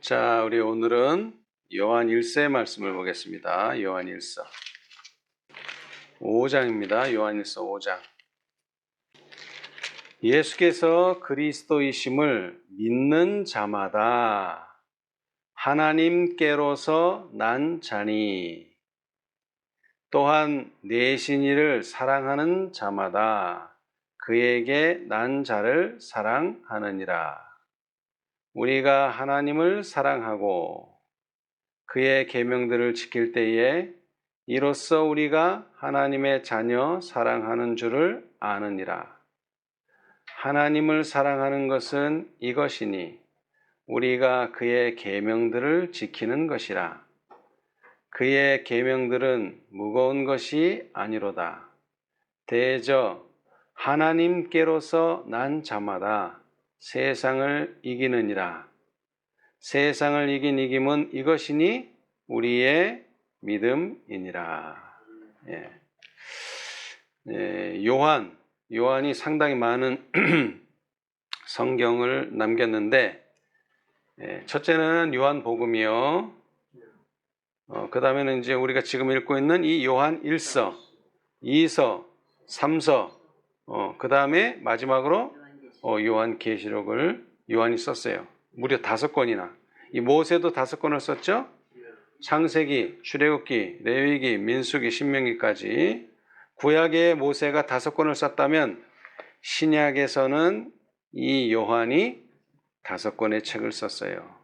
자, 우리 오늘은 요한 1서의 말씀을 보겠습니다. 요한 1서 5장입니다. 요한 1서 5장. 예수께서 그리스도이심을 믿는 자마다 하나님께로서 난 자니 또한 내신 이를 사랑하는 자마다 그에게 난 자를 사랑하느니라. 우리가 하나님을 사랑하고 그의 계명들을 지킬 때에 이로써 우리가 하나님의 자녀 사랑하는 줄을 아느니라. 하나님을 사랑하는 것은 이것이니 우리가 그의 계명들을 지키는 것이라. 그의 계명들은 무거운 것이 아니로다. 대저 하나님께로서 난 자마다 세상을 이기느니라. 세상을 이긴 이김은 이것이니 우리의 믿음이니라. 요한이 상당히 많은 성경을 남겼는데, 첫째는 요한복음이요. 그 다음에는 이제 우리가 지금 읽고 있는 이 요한 1서, 2서, 3서, 그 다음에 마지막으로 요한계시록을 요한이 썼어요. 무려 5권이나. 이 모세도 5권을 썼죠. 창세기, 출애굽기, 레위기, 민수기, 신명기까지. 구약의 모세가 5권을 썼다면 신약에서는 이 요한이 5권의 책을 썼어요.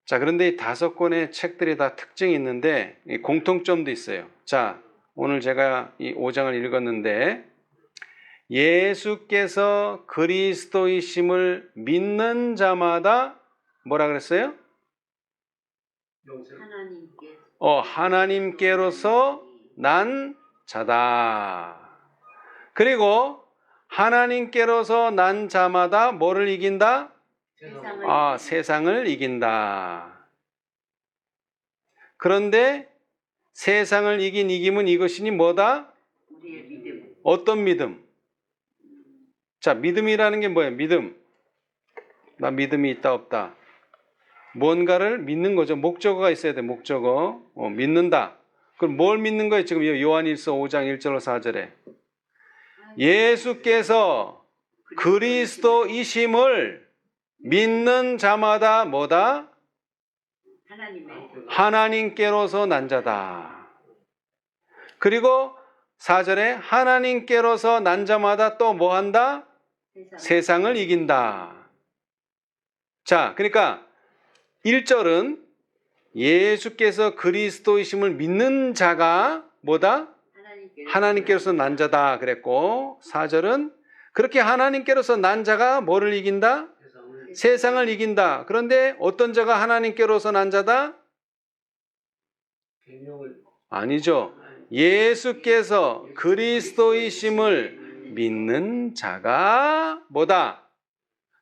자, 그런데 이 5권의 책들이 다 특징이 있는데 공통점도 있어요. 자, 오늘 제가 이 5장을 읽었는데 예수께서 그리스도이심을 믿는 자마다 뭐라 그랬어요? 하나님께로서 난 자다. 그리고 하나님께로서 난 자마다 뭐를 이긴다? 세상을 이긴다. 그런데 세상을 이긴 이김은 이것이니 뭐다? 우리의 믿음. 어떤 믿음? 자, 믿음이라는 게 뭐예요? 믿음. 나 믿음이 있다 없다. 뭔가를 믿는 거죠. 목적어가 있어야 돼. 목적어. 믿는다. 그럼 뭘 믿는 거예요? 지금 요한 1서 5장 1절로 4절에. 예수께서 그리스도이심을 믿는 자마다 뭐다? 하나님께로서 난 자다. 그리고 4절에 하나님께로서 난 자마다 또 뭐 한다? 세상을 이긴다. 자, 그러니까 1절은 예수께서 그리스도이심을 믿는 자가 뭐다? 하나님께로서 난 자다 그랬고, 4절은 그렇게 하나님께로서 난 자가 뭐를 이긴다? 세상을 이긴다. 그런데 어떤 자가 하나님께로서 난 자다? 아니죠. 예수께서 그리스도이심을 믿는 자가 뭐다?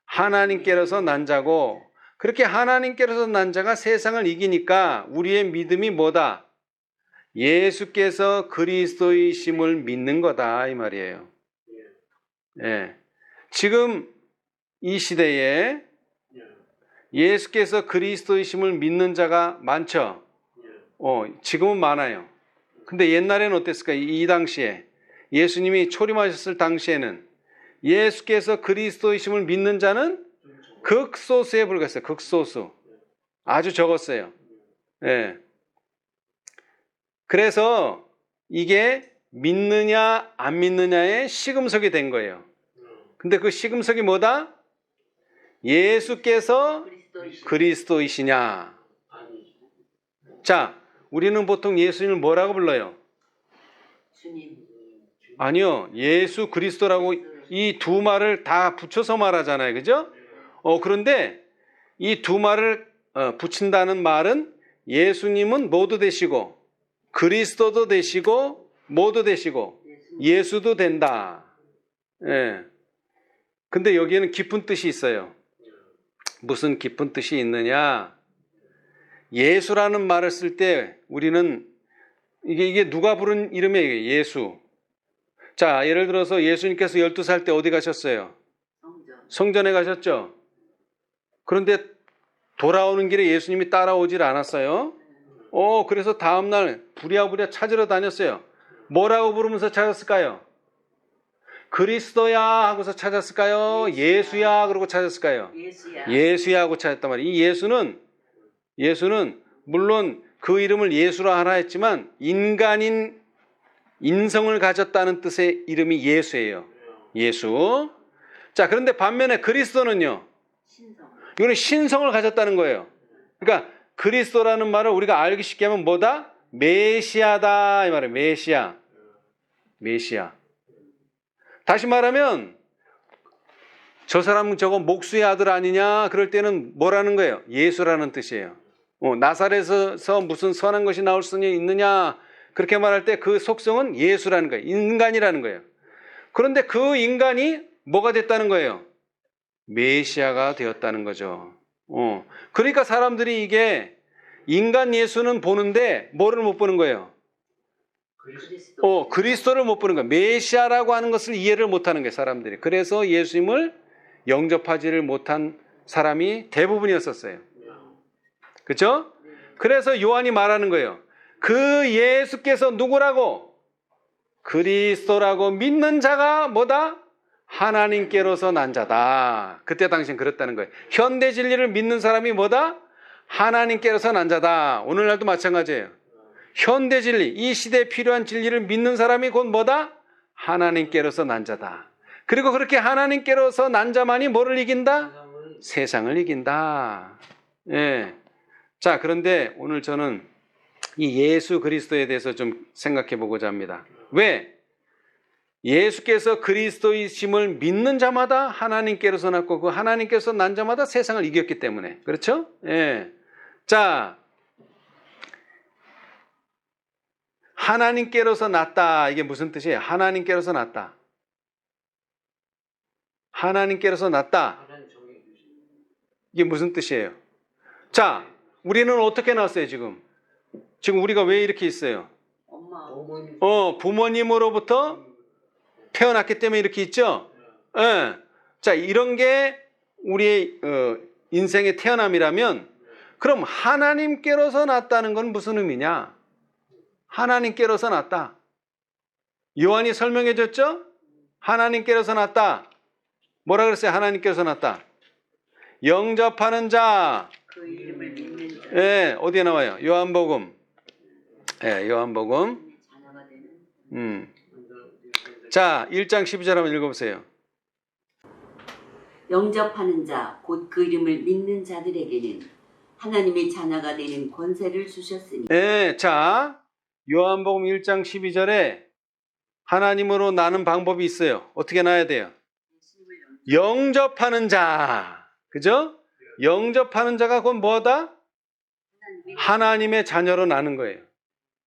하나님께로서 난 자고, 그렇게 하나님께로서 난 자가 세상을 이기니까 우리의 믿음이 뭐다? 예수께서 그리스도이심을 믿는 거다 이 말이에요. 지금 이 시대에 예수께서 그리스도이심을 믿는 자가 많죠? 지금은 많아요. 근데 옛날에는 어땠을까? 이 당시에 예수님이 초림하셨을 당시에는 예수께서 그리스도이심을 믿는 자는 극소수에 불과했어요. 극소수. 아주 적었어요. 그래서 이게 믿느냐 안 믿느냐의 시금석이 된 거예요. 근데 그 시금석이 뭐다? 예수께서 그리스도이시냐. 자, 우리는 보통 예수님을 뭐라고 불러요? 주님. 아니요. 예수 그리스도라고 이 두 말을 다 붙여서 말하잖아요. 그죠? 그런데 이 두 말을 붙인다는 말은 예수님은 모두 되시고 그리스도도 되시고 모두 되시고 예수도 된다. 근데 여기에는 깊은 뜻이 있어요. 무슨 깊은 뜻이 있느냐? 예수라는 말을 쓸 때 우리는 이게 누가 부른 이름이에요? 예수. 자, 예를 들어서 예수님께서 12살 때 어디 가셨어요? 성전에 가셨죠? 그런데 돌아오는 길에 예수님이 따라오질 않았어요. 그래서 다음날 부랴부랴 찾으러 다녔어요. 뭐라고 부르면서 찾았을까요? 그리스도야 하고서 찾았을까요? 예수야 그러고 찾았을까요? 예수야. 예수야 하고 찾았단 말이에요. 이 예수는 물론 그 이름을 예수라 하라 했지만 인간인 인성을 가졌다는 뜻의 이름이 예수예요. 예수. 자, 그런데 반면에 그리스도는요. 신성. 이거는 신성을 가졌다는 거예요. 그러니까 그리스도라는 말을 우리가 알기 쉽게 하면 뭐다? 메시아다 이 말이에요. 메시아. 다시 말하면 저 사람은 저거 목수의 아들 아니냐 그럴 때는 뭐라는 거예요? 예수라는 뜻이에요. 나사렛에서 무슨 선한 것이 나올 수 있느냐 그렇게 말할 때 그 속성은 예수라는 거예요. 인간이라는 거예요. 그런데 그 인간이 뭐가 됐다는 거예요? 메시아가 되었다는 거죠. 그러니까 사람들이 이게 인간 예수는 보는데 뭐를 못 보는 거예요? 그리스도. 그리스도를 못 보는 거예요. 메시아라고 하는 것을 이해를 못하는 거예요, 사람들이. 그래서 예수님을 영접하지를 못한 사람이 대부분이었었어요. 그렇죠? 그래서 요한이 말하는 거예요. 그 예수께서 누구라고? 그리스도라고 믿는 자가 뭐다? 하나님께로서 난 자다. 그때 당시엔 그랬다는 거예요. 현대 진리를 믿는 사람이 뭐다? 하나님께로서 난 자다. 오늘날도 마찬가지예요. 현대 진리, 이 시대에 필요한 진리를 믿는 사람이 곧 뭐다? 하나님께로서 난 자다. 그리고 그렇게 하나님께로서 난 자만이 뭐를 이긴다? 세상을 이긴다. 예. 자, 그런데 오늘 저는 이 예수 그리스도에 대해서 좀 생각해 보고자 합니다. 왜? 예수께서 그리스도이심을 믿는 자마다 하나님께로서 났고 그 하나님께서 난 자마다 세상을 이겼기 때문에. 그렇죠? 예. 자, 하나님께로서 났다. 이게 무슨 뜻이에요? 하나님께로서 났다. 하나님께로서 났다. 이게 무슨 뜻이에요? 자, 우리는 어떻게 났어요, 지금? 지금 우리가 왜 이렇게 있어요? 엄마. 부모님으로부터 태어났기 때문에 이렇게 있죠? 예. 자, 이런 게 우리의 인생의 태어남이라면 그럼 하나님께로서 났다는 건 무슨 의미냐? 하나님께로서 났다. 요한이 설명해 줬죠? 하나님께로서 났다. 뭐라 그랬어요? 하나님께로서 났다. 영접하는 자. 그 이름을 믿는 자. 예, 어디에 나와요? 요한복음. 예, 요한복음. 자녀가 되는. 자, 1장 12절 한번 읽어보세요. 영접하는 자, 곧 그 이름을 믿는 자들에게는 하나님의 자녀가 되는 권세를 주셨으니. 예, 자, 요한복음 1장 12절에 하나님으로 나는 방법이 있어요. 어떻게 나야 돼요? 영접하는 자. 그죠? 영접하는 자가 곧 뭐다? 하나님의 자녀로 나는 거예요.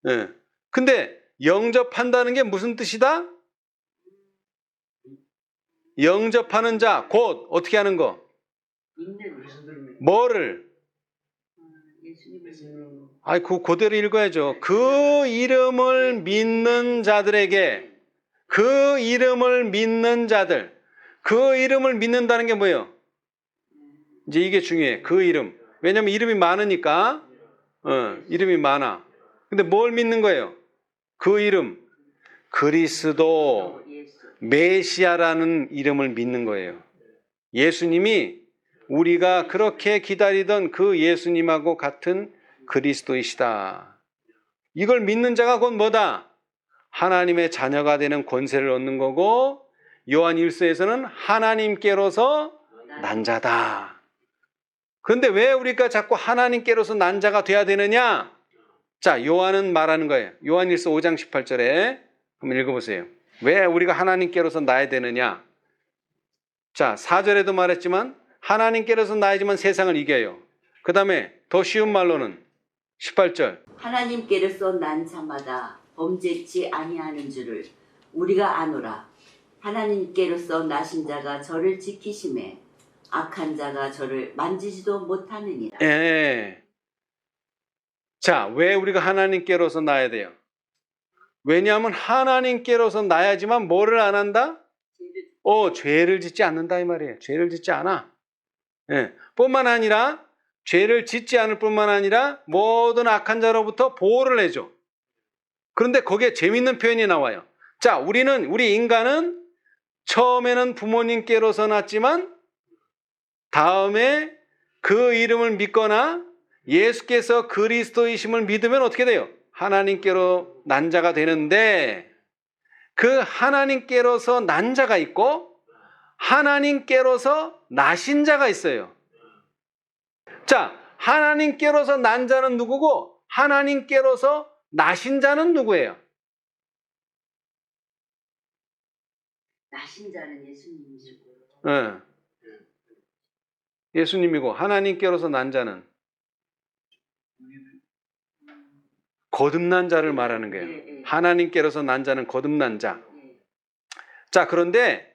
예. 근데 영접한다는 게 무슨 뜻이다? 영접하는 자, 곧 어떻게 하는 거? 믿는. 뭐를? 예수님을. 그대로 읽어야죠. 그 이름을 믿는 자들에게, 그 이름을 믿는 자들, 그 이름을 믿는다는 게 뭐예요? 이제 이게 중요해. 그 이름. 왜냐면 이름이 많으니까, 이름이 많아. 근데 뭘 믿는 거예요? 그 이름. 그리스도, 예수. 메시아라는 이름을 믿는 거예요. 예수님이 우리가 그렇게 기다리던 그 예수님하고 같은 그리스도이시다. 이걸 믿는 자가 곧 뭐다? 하나님의 자녀가 되는 권세를 얻는 거고 요한 1서에서는 하나님께로서 난 자다. 그런데 왜 우리가 자꾸 하나님께로서 난 자가 돼야 되느냐? 자, 요한은 말하는 거예요. 요한 1서 5장 18절에 한번 읽어보세요. 왜 우리가 하나님께로서 나야 되느냐? 자, 4절에도 말했지만 하나님께로서 나야지만 세상을 이겨요. 그 다음에 더 쉬운 말로는 18절. 하나님께로서 난 자마다 범죄치 아니하는 줄을 우리가 아노라. 하나님께로서 나신 자가 저를 지키심에 악한 자가 저를 만지지도 못하느니라. 예. 자, 왜 우리가 하나님께로서 나야 돼요? 왜냐하면 하나님께로서 나야지만 뭐를 안 한다? 죄를 짓지 않는다 이 말이에요. 죄를 짓지 않아. 예. 뿐만 아니라 죄를 짓지 않을 뿐만 아니라 모든 악한 자로부터 보호를 해줘. 그런데 거기에 재밌는 표현이 나와요. 자, 우리 인간은 처음에는 부모님께로서 났지만 다음에 그 이름을 믿거나 예수께서 그리스도이심을 믿으면 어떻게 돼요? 하나님께로 난 자가 되는데, 그 하나님께로서 난 자가 있고 하나님께로서 나신 자가 있어요. 자, 하나님께로서 난 자는 누구고 하나님께로서 나신 자는 누구예요? 나신 자는 예수님이시고. 네. 예수님이고 하나님께로서 난 자는 거듭난 자를 말하는 거예요. 하나님께로서 난 자는 거듭난 자. 자, 그런데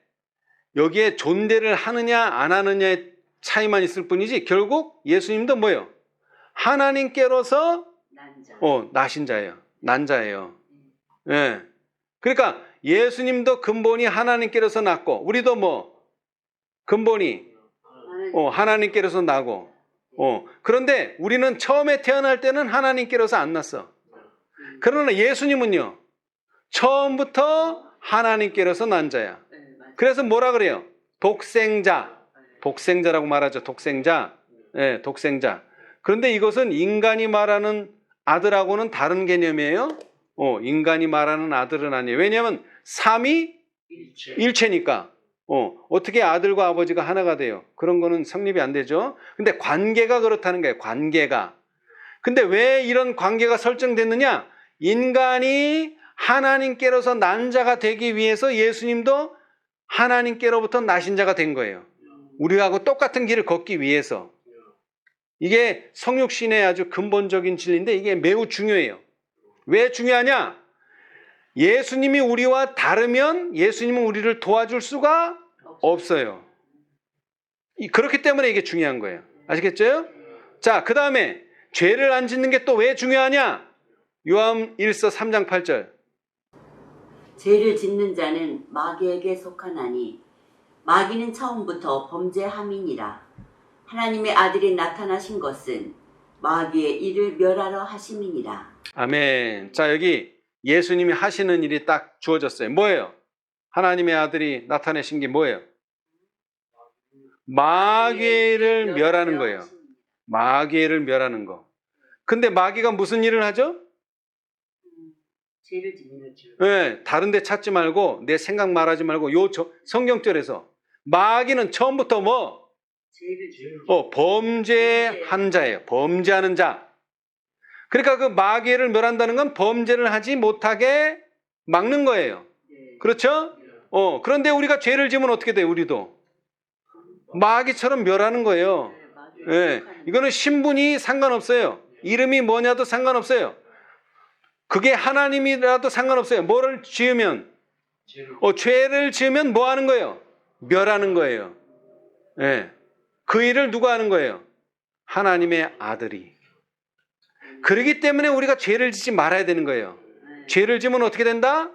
여기에 존대를 하느냐 안 하느냐의 차이만 있을 뿐이지 결국 예수님도 뭐예요? 하나님께로서 나신 자예요. 난 자예요. 예. 그러니까 예수님도 근본이 하나님께로서 났고 우리도 뭐 근본이 하나님께로서 나고 그런데 우리는 처음에 태어날 때는 하나님께로서 안 났어. 그러나 예수님은요 처음부터 하나님께로서 난 자야. 그래서 뭐라 그래요? 독생자라고 말하죠. 독생자. 네, 독생자. 그런데 이것은 인간이 말하는 아들하고는 다른 개념이에요. 인간이 말하는 아들은 아니에요. 왜냐하면 삼위 일체니까. 어떻게 아들과 아버지가 하나가 돼요? 그런 거는 성립이 안 되죠. 근데 관계가 그렇다는 거예요. 관계가. 근데 왜 이런 관계가 설정됐느냐? 인간이 하나님께로서 난 자가 되기 위해서 예수님도 하나님께로부터 나신 자가 된 거예요. 우리하고 똑같은 길을 걷기 위해서. 이게 성육신의 아주 근본적인 진리인데 이게 매우 중요해요. 왜 중요하냐? 예수님이 우리와 다르면 예수님은 우리를 도와줄 수가 없어요. 그렇기 때문에 이게 중요한 거예요. 아시겠죠? 자, 그 다음에 죄를 안 짓는 게 또 왜 중요하냐? 요한 1서 3장 8절. 죄를 짓는 자는 마귀에게 속하나니 마귀는 처음부터 범죄함이니라. 하나님의 아들이 나타나신 것은 마귀의 일을 멸하러 하심이니라. 아멘. 자, 여기 예수님이 하시는 일이 딱 주어졌어요. 뭐예요? 하나님의 아들이 나타내신 게 뭐예요? 마귀를 멸하는 거예요. 마귀를 멸하는 거. 근데 마귀가 무슨 일을 하죠? 죄를 짓는 거죠. 네, 다른 데 찾지 말고 내 생각 말하지 말고 요 성경절에서 마귀는 처음부터 뭐? 범죄한 자예요. 범죄하는 자. 그러니까 그 마귀를 멸한다는 건 범죄를 하지 못하게 막는 거예요. 그렇죠? 그런데 우리가 죄를 지으면 어떻게 돼요? 우리도 마귀처럼 멸하는 거예요. 네, 이거는 신분이 상관없어요. 이름이 뭐냐도 상관없어요. 그게 하나님이라도 상관없어요. 뭐를 지으면 죄를 지으면 뭐 하는 거예요? 멸하는 거예요. 네. 그 일을 누가 하는 거예요? 하나님의 아들이. 그렇기 때문에 우리가 죄를 짓지 말아야 되는 거예요. 죄를 지으면 어떻게 된다?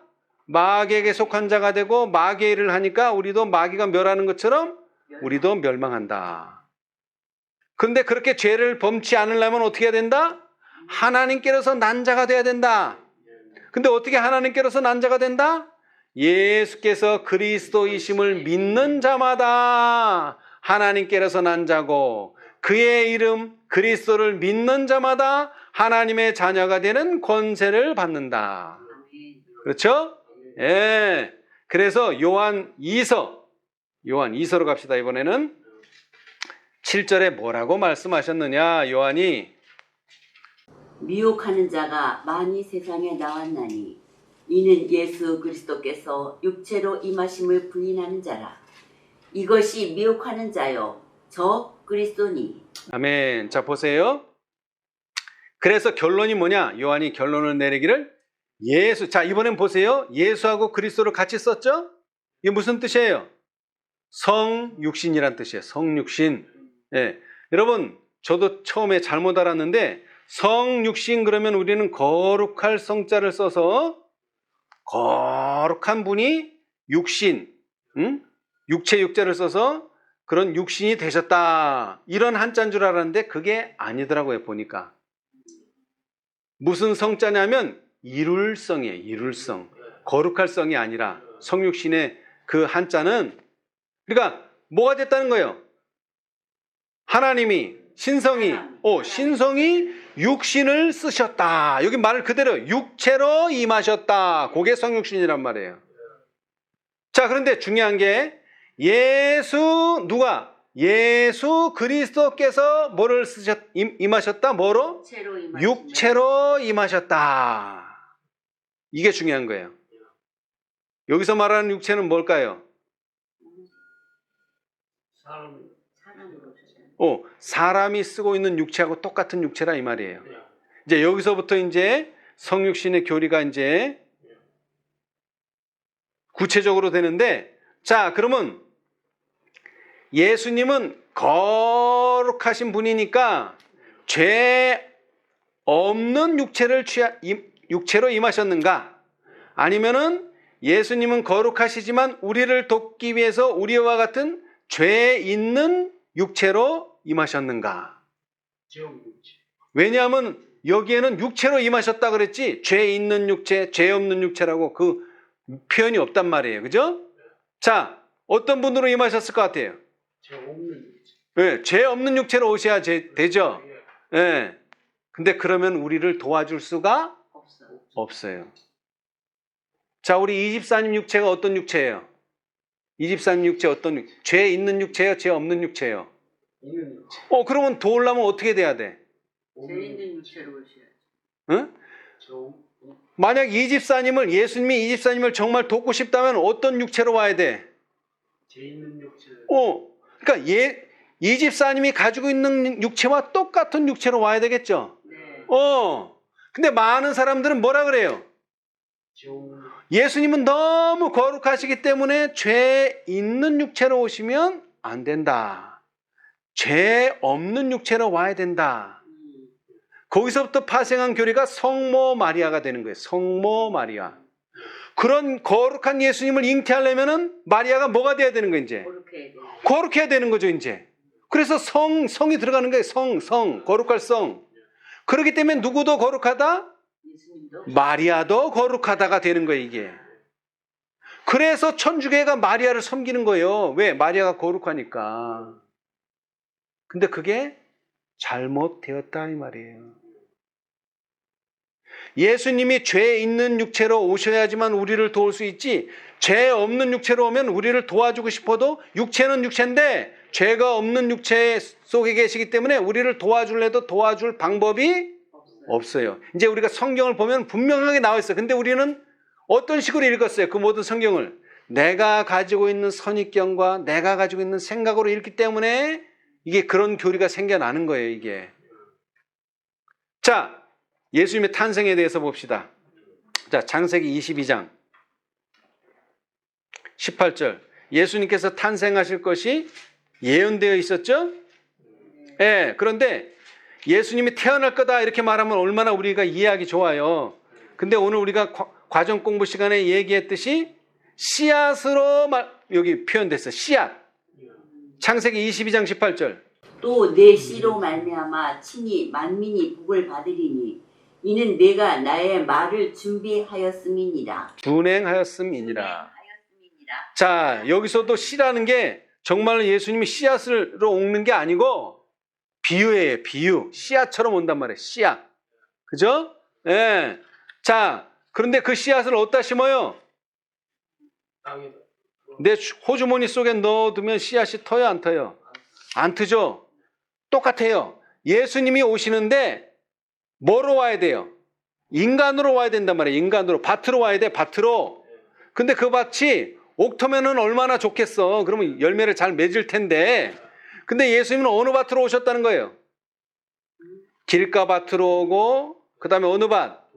마귀에게 속한 자가 되고 마귀의 일을 하니까 우리도 마귀가 멸하는 것처럼 우리도 멸망한다. 그런데 그렇게 죄를 범치 않으려면 어떻게 해야 된다? 하나님께로서 난 자가 돼야 된다. 근데 어떻게 하나님께로서 난 자가 된다? 예수께서 그리스도이심을 믿는 자마다 하나님께로서 난 자고 그의 이름 그리스도를 믿는 자마다 하나님의 자녀가 되는 권세를 받는다. 그렇죠? 예. 그래서 요한 2서로 갑시다. 이번에는 7절에 뭐라고 말씀하셨느냐? 요한이 미혹하는 자가 많이 세상에 나왔나니 이는 예수 그리스도께서 육체로 임하심을 부인하는 자라. 이것이 미혹하는 자요 저 그리스도니. 아멘. 자, 보세요. 그래서 결론이 뭐냐? 요한이 결론을 내리기를 자, 이번엔 보세요. 예수하고 그리스도를 같이 썼죠? 이게 무슨 뜻이에요? 성육신이란 뜻이에요. 성육신. 예. 여러분, 저도 처음에 잘못 알았는데 성육신 그러면 우리는 거룩할 성자를 써서 거룩한 분이 육신, 육체 육자를 써서 그런 육신이 되셨다. 이런 한자인 줄 알았는데 그게 아니더라고요, 보니까. 무슨 성자냐면 이룰성이에요, 이룰성. 거룩할 성이 아니라 성육신의 그 한자는, 그러니까 뭐가 됐다는 거예요? 하나님이, 신성이 육신을 쓰셨다. 여기 말 그대로 육체로 임하셨다. 그게 성육신이란 말이에요. 자, 그런데 중요한 게 예수 그리스도께서 뭐를 임하셨다? 뭐로? 육체로 임하셨다. 이게 중요한 거예요. 여기서 말하는 육체는 뭘까요? 사람이 쓰고 있는 육체하고 똑같은 육체라 이 말이에요. 이제 여기서부터 이제 성육신의 교리가 이제 구체적으로 되는데, 자, 그러면 예수님은 거룩하신 분이니까 죄 없는 육체로 임하셨는가? 아니면은 예수님은 거룩하시지만 우리를 돕기 위해서 우리와 같은 죄 있는 육체로 임하셨는가? 왜냐하면 여기에는 육체로 임하셨다 그랬지 죄 있는 육체, 죄 없는 육체라고 그 표현이 없단 말이에요. 그죠? 자, 어떤 분으로 임하셨을 것 같아요? 죄 없는 육체로 오셔야 되죠? 예. 근데 그러면 우리를 도와줄 수가 없어요. 자, 우리 이집사님 육체가 어떤 육체예요? 이집사님 육체 어떤 육체? 죄 있는 육체예요? 죄 없는 육체예요? 있는 육체. 그러면 도우려면 어떻게 돼야 돼? 죄 있는 육체로 오셔야지. 응? 만약 예수님이 이집사님을 정말 돕고 싶다면 어떤 육체로 와야 돼? 죄 있는 육체. 그러니까 이집사님이 가지고 있는 육체와 똑같은 육체로 와야 되겠죠? 네. 근데 많은 사람들은 뭐라 그래요? 예수님은 너무 거룩하시기 때문에 죄 있는 육체로 오시면 안 된다. 죄 없는 육체로 와야 된다. 거기서부터 파생한 교리가 성모 마리아가 되는 거예요. 성모 마리아. 그런 거룩한 예수님을 잉태하려면은 마리아가 뭐가 돼야 되는 거예요, 이제? 거룩해야 되는 거죠, 이제. 그래서 성이 들어가는 거예요. 거룩할 성. 그렇기 때문에 누구도 거룩하다? 마리아도 거룩하다가 되는 거예요, 이게. 그래서 천주교회가 마리아를 섬기는 거예요. 왜? 마리아가 거룩하니까. 근데 그게 잘못되었다 이 말이에요. 예수님이 죄 있는 육체로 오셔야지만 우리를 도울 수 있지, 죄 없는 육체로 오면 우리를 도와주고 싶어도 육체는 육체인데 죄가 없는 육체 속에 계시기 때문에 우리를 도와줄래도 도와줄 방법이 없어요. 이제 우리가 성경을 보면 분명하게 나와 있어요. 근데 우리는 어떤 식으로 읽었어요? 그 모든 성경을 내가 가지고 있는 선입견과 내가 가지고 있는 생각으로 읽기 때문에 이게 그런 교리가 생겨나는 거예요, 이게. 자, 예수님의 탄생에 대해서 봅시다. 자, 창세기 22장 18절. 예수님께서 탄생하실 것이 예언되어 있었죠? 예, 그런데 예수님이 태어날 거다 이렇게 말하면 얼마나 우리가 이해하기 좋아요. 근데 오늘 우리가 과정 공부 시간에 얘기했듯이 씨앗으로 여기 표현됐어요. 씨앗. 창세기 22장 18절. 또 내 씨로 말미암아 친히 만민이 복을 받으리니 이는 내가 나의 말을 준비하였음이니라. 준행하였음이니라. 자, 여기서도 씨라는 게 정말 예수님이 씨앗으로 옮는 게 아니고 비유예요. 비유. 씨앗처럼 온단 말이에요. 씨앗. 그죠? 예. 자, 그런데 그 씨앗을 어디다 심어요? 내 호주머니 속에 넣어두면 씨앗이 터요, 안 터요? 안 트죠? 똑같아요. 예수님이 오시는데 뭐로 와야 돼요? 인간으로 와야 된단 말이에요. 인간으로. 밭으로 와야 돼, 밭으로. 근데 그 밭이 옥토면은 얼마나 좋겠어. 그러면 열매를 잘 맺을 텐데. 근데 예수님은 어느 밭으로 오셨다는 거예요? 길가밭으로 오고, 그 다음에 어느 밭?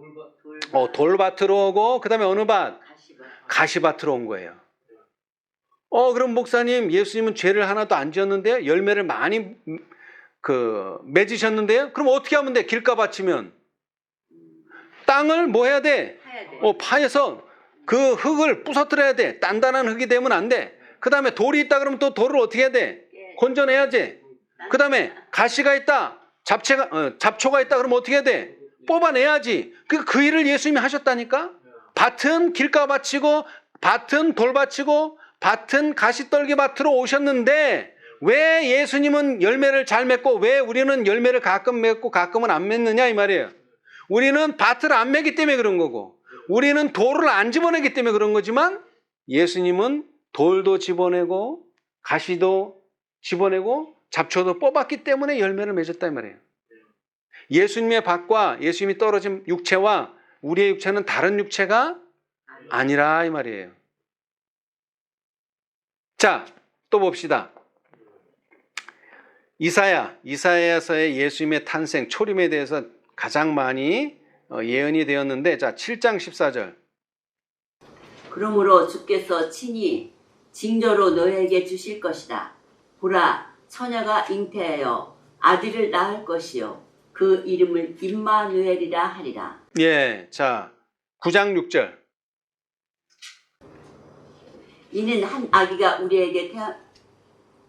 돌밭으로 오고, 그 다음에 어느 밭? 가시밭으로 온 거예요. 그럼 목사님, 예수님은 죄를 하나도 안 지었는데요? 열매를 많이 맺으셨는데요? 그럼 어떻게 하면 돼? 길가밭이면 땅을 뭐 해야 돼? 파여서 그 흙을 부서뜨려야 돼. 단단한 흙이 되면 안 돼. 그 다음에 돌이 있다 그러면 또 돌을 어떻게 해야 돼? 건져내야지. 그 다음에 가시가 있다. 잡초가 있다. 그러면 어떻게 해야 돼? 뽑아내야지. 그 일을 예수님이 하셨다니까. 밭은 길가 밭이고 밭은 돌밭이고 밭은 가시떨기 밭으로 오셨는데 왜 예수님은 열매를 잘 맺고 왜 우리는 열매를 가끔 맺고 가끔은 안 맺느냐 이 말이에요. 우리는 밭을 안 맺기 때문에 그런 거고 우리는 돌을 안 집어내기 때문에 그런 거지만 예수님은 돌도 집어내고 가시도 집어내고 잡초도 뽑았기 때문에 열매를 맺었다 이 말이에요. 예수님의 밭과 예수님이 떨어진 육체와 우리의 육체는 다른 육체가 아니라 이 말이에요. 자, 또 봅시다. 이사야서의 예수님의 탄생, 초림에 대해서 가장 많이 예언이 되었는데 자, 7장 14절. 그러므로 주께서 친히 징조로 너에게 주실 것이다. 보라, 처녀가 잉태하여 아들을 낳을 것이요 그 이름을 임마누엘이라 하리라. 예, 자 9장 6절. 이는 한 아기가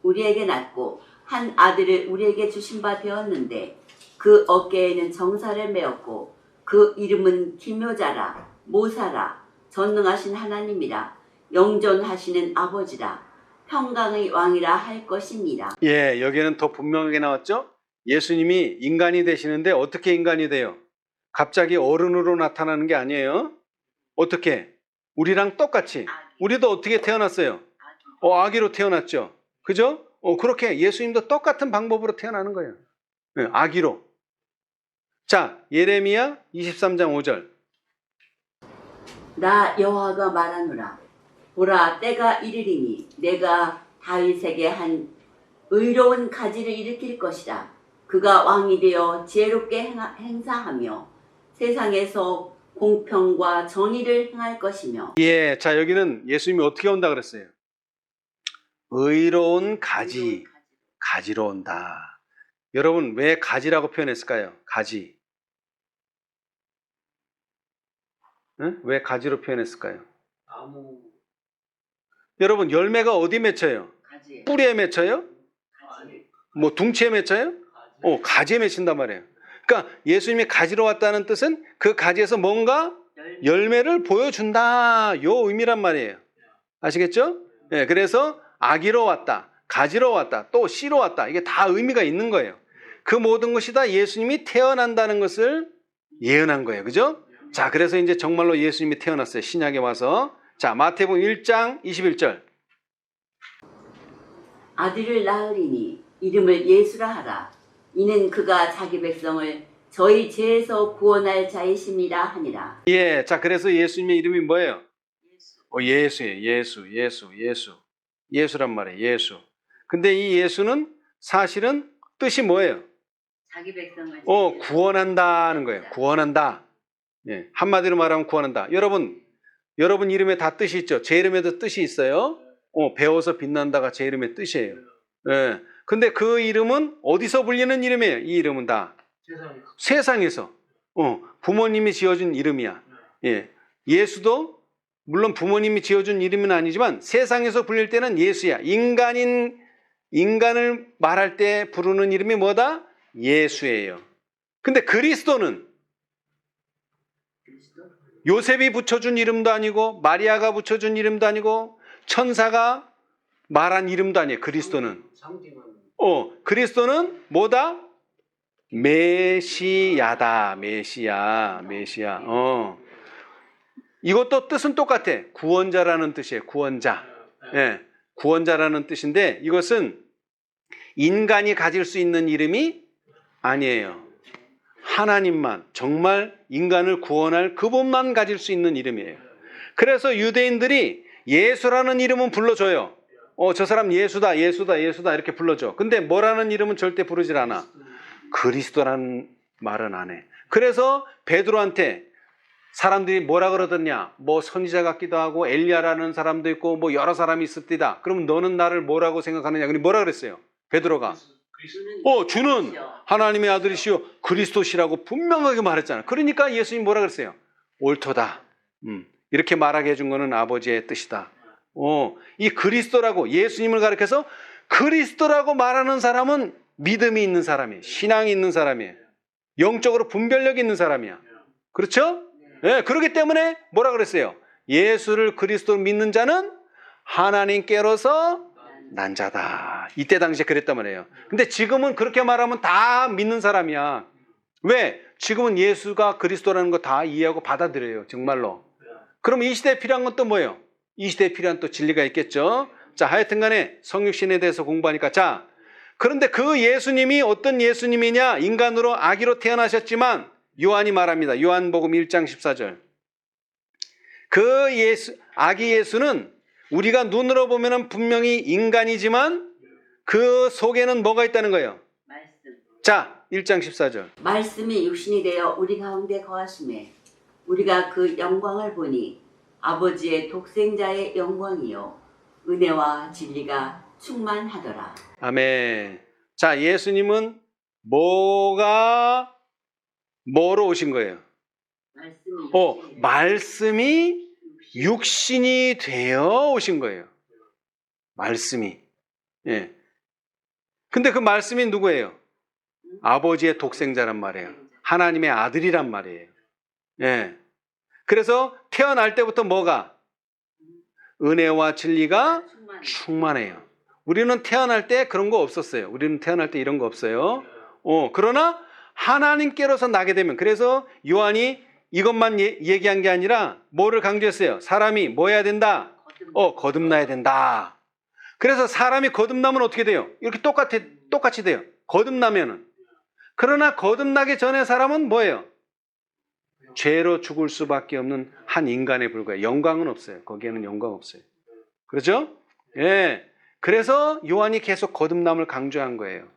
우리에게 낳고 한 아들을 우리에게 주신 바 되었는데 그 어깨에는 정사를 메었고 그 이름은 기묘자라 모사라 전능하신 하나님이라 영존하시는 아버지라 평강의 왕이라 할 것이니라. 예, 여기에는 더 분명하게 나왔죠? 예수님이 인간이 되시는데 어떻게 인간이 돼요? 갑자기 어른으로 나타나는 게 아니에요. 어떻게? 우리랑 똑같이. 우리도 어떻게 태어났어요? 아기로 태어났죠. 그죠? 그렇게 예수님도 똑같은 방법으로 태어나는 거예요. 네, 아기로. 자, 예레미야 23장 5절. 나 여호와가 말하노라. 보라, 때가 이르리니 내가 다윗에게 한 의로운 가지를 일으킬 것이다. 그가 왕이 되어 지혜롭게 행사하며 세상에서 공평과 정의를 행할 것이며. 예, 자 여기는 예수님이 어떻게 온다 그랬어요? 의로운 가지로 온다. 여러분 왜 가지라고 표현했을까요? 가지. 응? 왜 가지로 표현했을까요? 나무. 여러분 열매가 어디 맺혀요? 가지. 뿌리에 맺혀요? 아니. 뭐 둥치에 맺혀요? 가지에 맺힌단 말이에요. 그러니까 예수님이 가지로 왔다는 뜻은 그 가지에서 뭔가 열매를 보여준다. 요 의미란 말이에요. 아시겠죠? 네, 그래서 아기로 왔다. 가지로 왔다. 또 씨로 왔다. 이게 다 의미가 있는 거예요. 그 모든 것이 다 예수님이 태어난다는 것을 예언한 거예요. 그죠? 자, 그래서 이제 정말로 예수님이 태어났어요. 신약에 와서. 자, 마태복음 1장 21절. 아들을 낳으리니 이름을 예수라 하라. 이는 그가 자기 백성을 저희 죄에서 구원할 자이심이라 하니라. 예, 자 그래서 예수님의 이름이 뭐예요? 예수예요. 예수. 예수란 말이에요. 예수. 근데 이 예수는 사실은 뜻이 뭐예요? 자기 백성을 구원한다는 거예요. 구원한다. 예, 한마디로 말하면 구원한다. 여러분 이름에 다 뜻이 있죠. 제 이름에도 뜻이 있어요. 배워서 빛난다가 제 이름의 뜻이에요. 예. 근데 그 이름은 어디서 불리는 이름이에요? 이 이름은 다 세상에서. 부모님이 지어준 이름이야. 예. 예수도 물론 부모님이 지어준 이름은 아니지만 세상에서 불릴 때는 예수야. 인간을 말할 때 부르는 이름이 뭐다? 예수예요. 근데 그리스도는 요셉이 붙여준 이름도 아니고 마리아가 붙여준 이름도 아니고 천사가 말한 이름도 아니에요. 그리스도는. 그리스도는 뭐다? 메시아다. 메시아. 이것도 뜻은 똑같아. 구원자라는 뜻이에요. 구원자. 예, 구원자라는 뜻인데 이것은 인간이 가질 수 있는 이름이 아니에요. 하나님만, 정말 인간을 구원할 그분만 가질 수 있는 이름이에요. 그래서 유대인들이 예수라는 이름은 불러줘요. 저 사람 예수다 이렇게 불러줘. 근데 뭐라는 이름은 절대 부르질 않아. 그리스도라는 말은 안 해. 그래서 베드로한테 사람들이 뭐라 그러더냐? 뭐 선지자 같기도 하고 엘리야라는 사람도 있고 뭐 여러 사람이 있습니다. 그럼 너는 나를 뭐라고 생각하느냐? 그럼 뭐라 그랬어요? 베드로가 주는 하나님의 아들이시오 그리스도시라고 분명하게 말했잖아. 그러니까 예수님이 뭐라 그랬어요? 옳도다. 이렇게 말하게 해준 거는 아버지의 뜻이다. 이 그리스도라고 예수님을 가리켜서 그리스도라고 말하는 사람은 믿음이 있는 사람이에요. 신앙이 있는 사람이에요. 영적으로 분별력이 있는 사람이야. 그렇죠? 예, 그렇기 때문에 뭐라 그랬어요? 예수를 그리스도로 믿는 자는 하나님께로서 난 자다. 이때 당시에 그랬단 말이에요. 근데 지금은 그렇게 말하면 다 믿는 사람이야. 왜? 지금은 예수가 그리스도라는 거 다 이해하고 받아들여요. 정말로. 그럼 이 시대에 필요한 건 또 뭐예요? 이 시대에 필요한 또 진리가 있겠죠. 자, 하여튼 간에 성육신에 대해서 공부하니까, 자, 그런데 그 예수님이 어떤 예수님이냐? 인간으로 아기로 태어나셨지만 요한이 말합니다. 요한복음 1장 14절. 그 아기 예수는 우리가 눈으로 보면은 분명히 인간이지만 그 속에는 뭐가 있다는 거예요? 말씀. 자, 1장 14절. 말씀이 육신이 되어 우리 가운데 거하심에 우리가 그 영광을 보니 아버지의 독생자의 영광이요 은혜와 진리가 충만하더라. 아멘. 자, 예수님은 뭐로 오신 거예요? 말씀이 육신이 되어 오신 거예요. 말씀이. 예. 근데 그 말씀이 누구예요? 아버지의 독생자란 말이에요. 하나님의 아들이란 말이에요. 예. 그래서 태어날 때부터 뭐가? 은혜와 진리가 충만해요. 우리는 태어날 때 그런 거 없었어요. 우리는 태어날 때 이런 거 없어요. 그러나 하나님께로서 나게 되면, 그래서 요한이 이것만 얘기한 게 아니라 뭐를 강조했어요? 사람이 뭐 해야 된다? 거듭나야 된다. 그래서 사람이 거듭나면 어떻게 돼요? 이렇게 똑같이 돼요. 거듭나면은. 그러나 거듭나기 전에 사람은 뭐예요? 죄로 죽을 수밖에 없는 한 인간에 불과해요. 영광은 없어요. 거기에는 영광 없어요. 그렇죠? 예. 그래서 요한이 계속 거듭남을 강조한 거예요.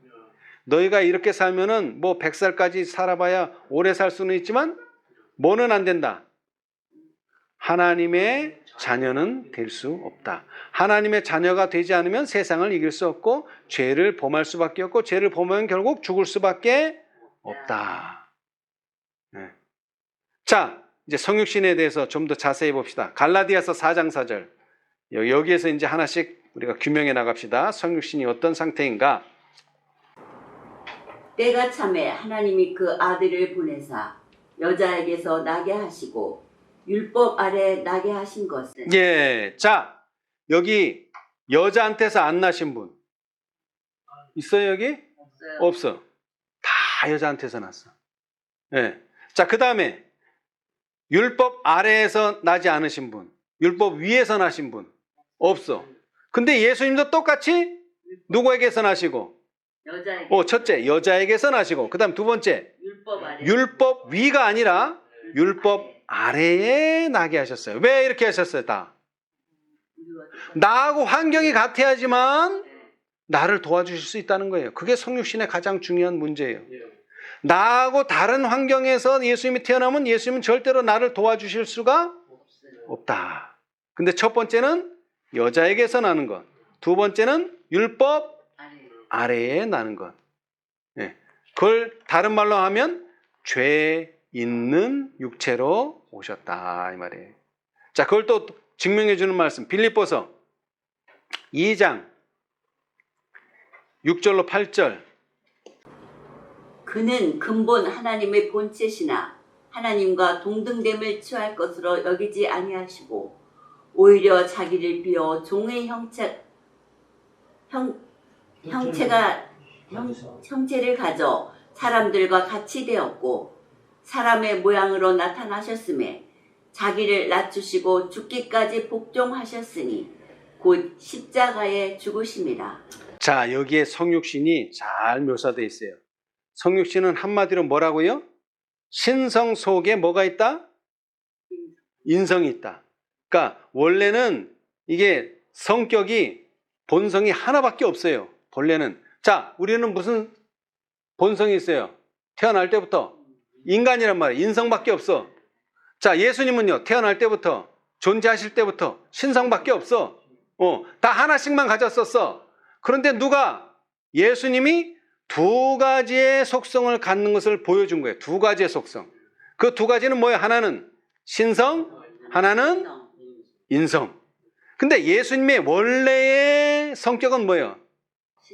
너희가 이렇게 살면은 뭐 100살까지 살아봐야 오래 살 수는 있지만 뭐는 안 된다? 하나님의 자녀는 될 수 없다. 하나님의 자녀가 되지 않으면 세상을 이길 수 없고 죄를 범할 수밖에 없고 죄를 범하면 결국 죽을 수밖에 없다. 네. 자, 이제 성육신에 대해서 좀 더 자세히 봅시다. 갈라디아서 4장 4절. 여기에서 이제 하나씩 우리가 규명해 나갑시다. 성육신이 어떤 상태인가? 때가 참에 하나님이 그 아들을 보내사 여자에게서 나게 하시고 율법 아래 나게 하신 것은 예. 자, 여기 여자한테서 안 나신 분 있어요, 여기? 없어요. 없어. 다 여자한테서 났어. 예. 자, 그 다음에 율법 아래에서 나지 않으신 분, 율법 위에서 나신 분 없어. 근데 예수님도 똑같이 누구에게서 나시고? 여자에게. 첫째, 여자에게서 나시고, 그 다음 두 번째, 율법 아래. 율법 위가 아니라 율법 아래에 나게 하셨어요. 왜 이렇게 하셨어요? 다 나하고 환경이 같아야지만 나를 도와주실 수 있다는 거예요. 그게 성육신의 가장 중요한 문제예요. 나하고 다른 환경에서 예수님이 태어나면 예수님은 절대로 나를 도와주실 수가 없다. 근데 첫 번째는 여자에게서 나는 것, 두 번째는 율법 아래에 나는 것. 예. 그걸 다른 말로 하면 죄 있는 육체로 오셨다 이 말이에요. 자, 그걸 또 증명해 주는 말씀, 빌립보서 2장 6절로 8절. 그는 근본 하나님의 본체시나 하나님과 동등됨을 취할 것으로 여기지 아니하시고 오히려 자기를 비워 종의 형체를 가져 사람들과 같이 되었고 사람의 모양으로 나타나셨음에 자기를 낮추시고 죽기까지 복종하셨으니 곧 십자가에 죽으심이라. 자, 여기에 성육신이 잘 묘사되어 있어요. 성육신은 한마디로 뭐라고요? 신성 속에 뭐가 있다? 인성이 있다. 그러니까 원래는 이게 성격이 본성이 하나밖에 없어요. 본래는. 자, 우리는 무슨 본성이 있어요? 태어날 때부터 인간이란 말이에요. 인성밖에 없어. 자, 예수님은요, 태어날 때부터 존재하실 때부터 신성밖에 없어. 다 하나씩만 가졌었어. 그런데 누가 예수님이 두 가지의 속성을 갖는 것을 보여준 거예요. 두 가지의 속성. 그 두 가지는 뭐예요? 하나는 신성, 하나는 인성. 근데 예수님의 원래의 성격은 뭐예요?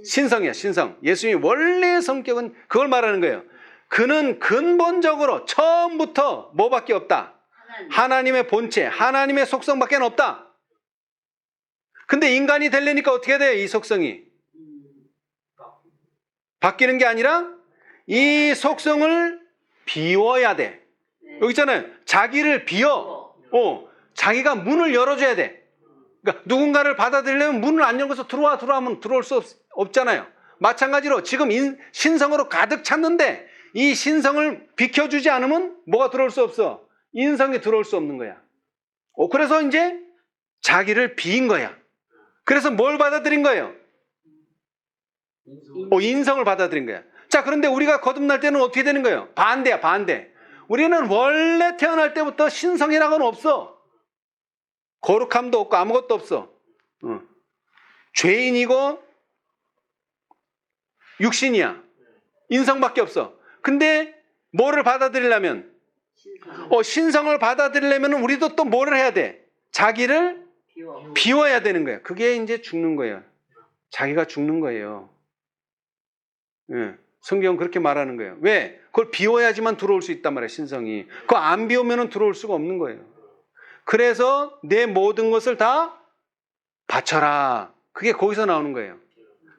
신성이야, 신성. 예수님의 원래의 성격은 그걸 말하는 거예요. 그는 근본적으로 처음부터 뭐밖에 없다. 하나님의 본체, 하나님의 속성밖에 없다. 근데 인간이 되려니까 어떻게 돼요? 이 속성이 바뀌는 게 아니라 이 속성을 비워야 돼. 여기 있잖아요. 자기를 비워. 자기가 문을 열어줘야 돼. 그러니까 누군가를 받아들이려면 문을 안 열고서 들어와 하면 들어올 수 없잖아요. 마찬가지로 지금 신성으로 가득 찼는데 이 신성을 비켜주지 않으면 뭐가 들어올 수 없어? 인성이 들어올 수 없는 거야. 그래서 이제 자기를 비인 거야. 그래서 뭘 받아들인 거예요? 인성을 받아들인 거야. 자, 그런데 우리가 거듭날 때는 어떻게 되는 거예요? 반대야, 반대. 우리는 원래 태어날 때부터 신성이라고는 없어. 거룩함도 없고 아무것도 없어. 죄인이고 육신이야. 인성밖에 없어. 근데 뭐를 받아들이려면 신성을 받아들이려면 우리도 또 뭐를 해야 돼? 자기를 비워야 되는 거야. 그게 이제 죽는 거예요. 자기가 죽는 거예요. 성경은 그렇게 말하는 거예요. 왜? 그걸 비워야지만 들어올 수 있단 말이에요. 신성이. 그거 안 비우면 들어올 수가 없는 거예요. 그래서 내 모든 것을 다 바쳐라. 그게 거기서 나오는 거예요.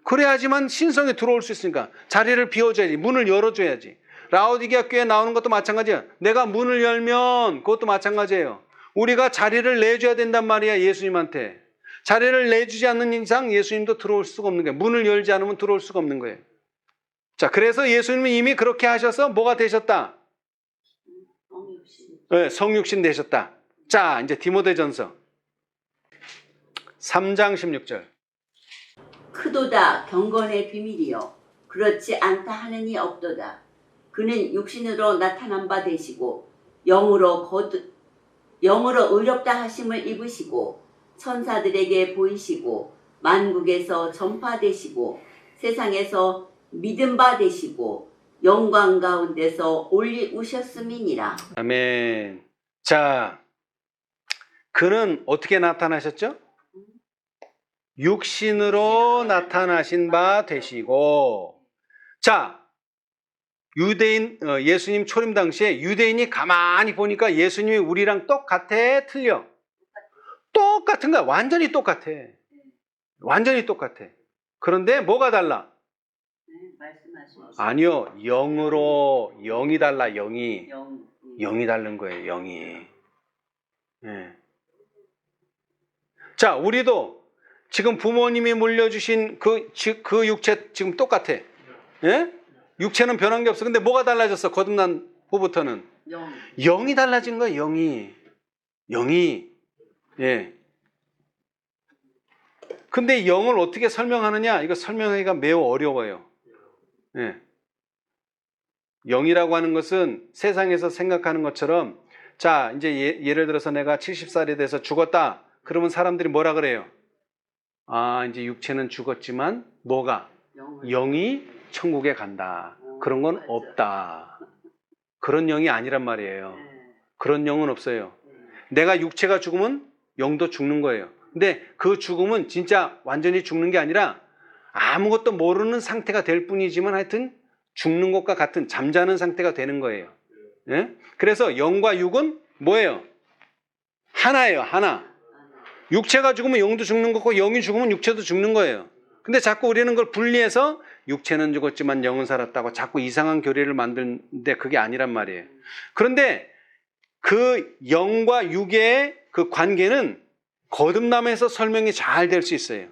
그래야지만 신성이 들어올 수 있으니까 자리를 비워줘야지. 문을 열어줘야지. 라오디게아 교회에 나오는 것도 마찬가지야. 내가 문을 열면 그것도 마찬가지예요. 우리가 자리를 내줘야 된단 말이야. 예수님한테. 자리를 내주지 않는 이상 예수님도 들어올 수가 없는 거예요. 문을 열지 않으면 들어올 수가 없는 거예요. 자, 그래서 예수님은 이미 그렇게 하셔서 뭐가 되셨다? 네, 성육신 되셨다. 자, 이제 디모데전서 3장 16절. 크도다 경건의 비밀이요 그렇지 않다 하느니 없도다. 그는 육신으로 나타난 바 되시고 영으로 의롭다 하심을 입으시고 천사들에게 보이시고 만국에서 전파되시고 세상에서 믿음 바 되시고 영광 가운데서 올리우셨음이니라. 아멘. 자, 그는 어떻게 나타나셨죠? 육신으로 나타나신 바 되시고. 자, 유대인 예수님 초림 당시에 유대인이 가만히 보니까 예수님이 우리랑 똑같아? 틀려? 똑같은 거야. 완전히 똑같아. 완전히 똑같아. 그런데 뭐가 달라? 아니요. 영이 달라. 영이 다른 거예요. 영이. 네. 자, 우리도 지금 부모님이 물려주신 그 육체 지금 똑같아. 예? 육체는 변한 게 없어. 근데 뭐가 달라졌어? 거듭난 후부터는 영이 달라진 거야. 영이. 예. 근데 영을 어떻게 설명하느냐? 이거 설명하기가 매우 어려워요. 예. 영이라고 하는 것은 세상에서 생각하는 것처럼, 자, 이제 예를 들어서 내가 70살이 돼서 죽었다. 그러면 사람들이 뭐라 그래요? 아, 이제 육체는 죽었지만 뭐가? 영이 천국에 간다. 그런 건 없다. 그런 영이 아니란 말이에요. 그런 영은 없어요. 내가 육체가 죽으면 영도 죽는 거예요. 근데 그 죽음은 진짜 완전히 죽는 게 아니라 아무것도 모르는 상태가 될 뿐이지만 하여튼 죽는 것과 같은 잠자는 상태가 되는 거예요. 예? 그래서 영과 육은 뭐예요? 하나예요. 하나. 육체가 죽으면 영도 죽는 거고 영이 죽으면 육체도 죽는 거예요. 근데 자꾸 우리는 그걸 분리해서 육체는 죽었지만 영은 살았다고 자꾸 이상한 교리를 만드는데 그게 아니란 말이에요. 그런데 그 영과 육의 그 관계는 거듭남에서 설명이 잘 될 수 있어요.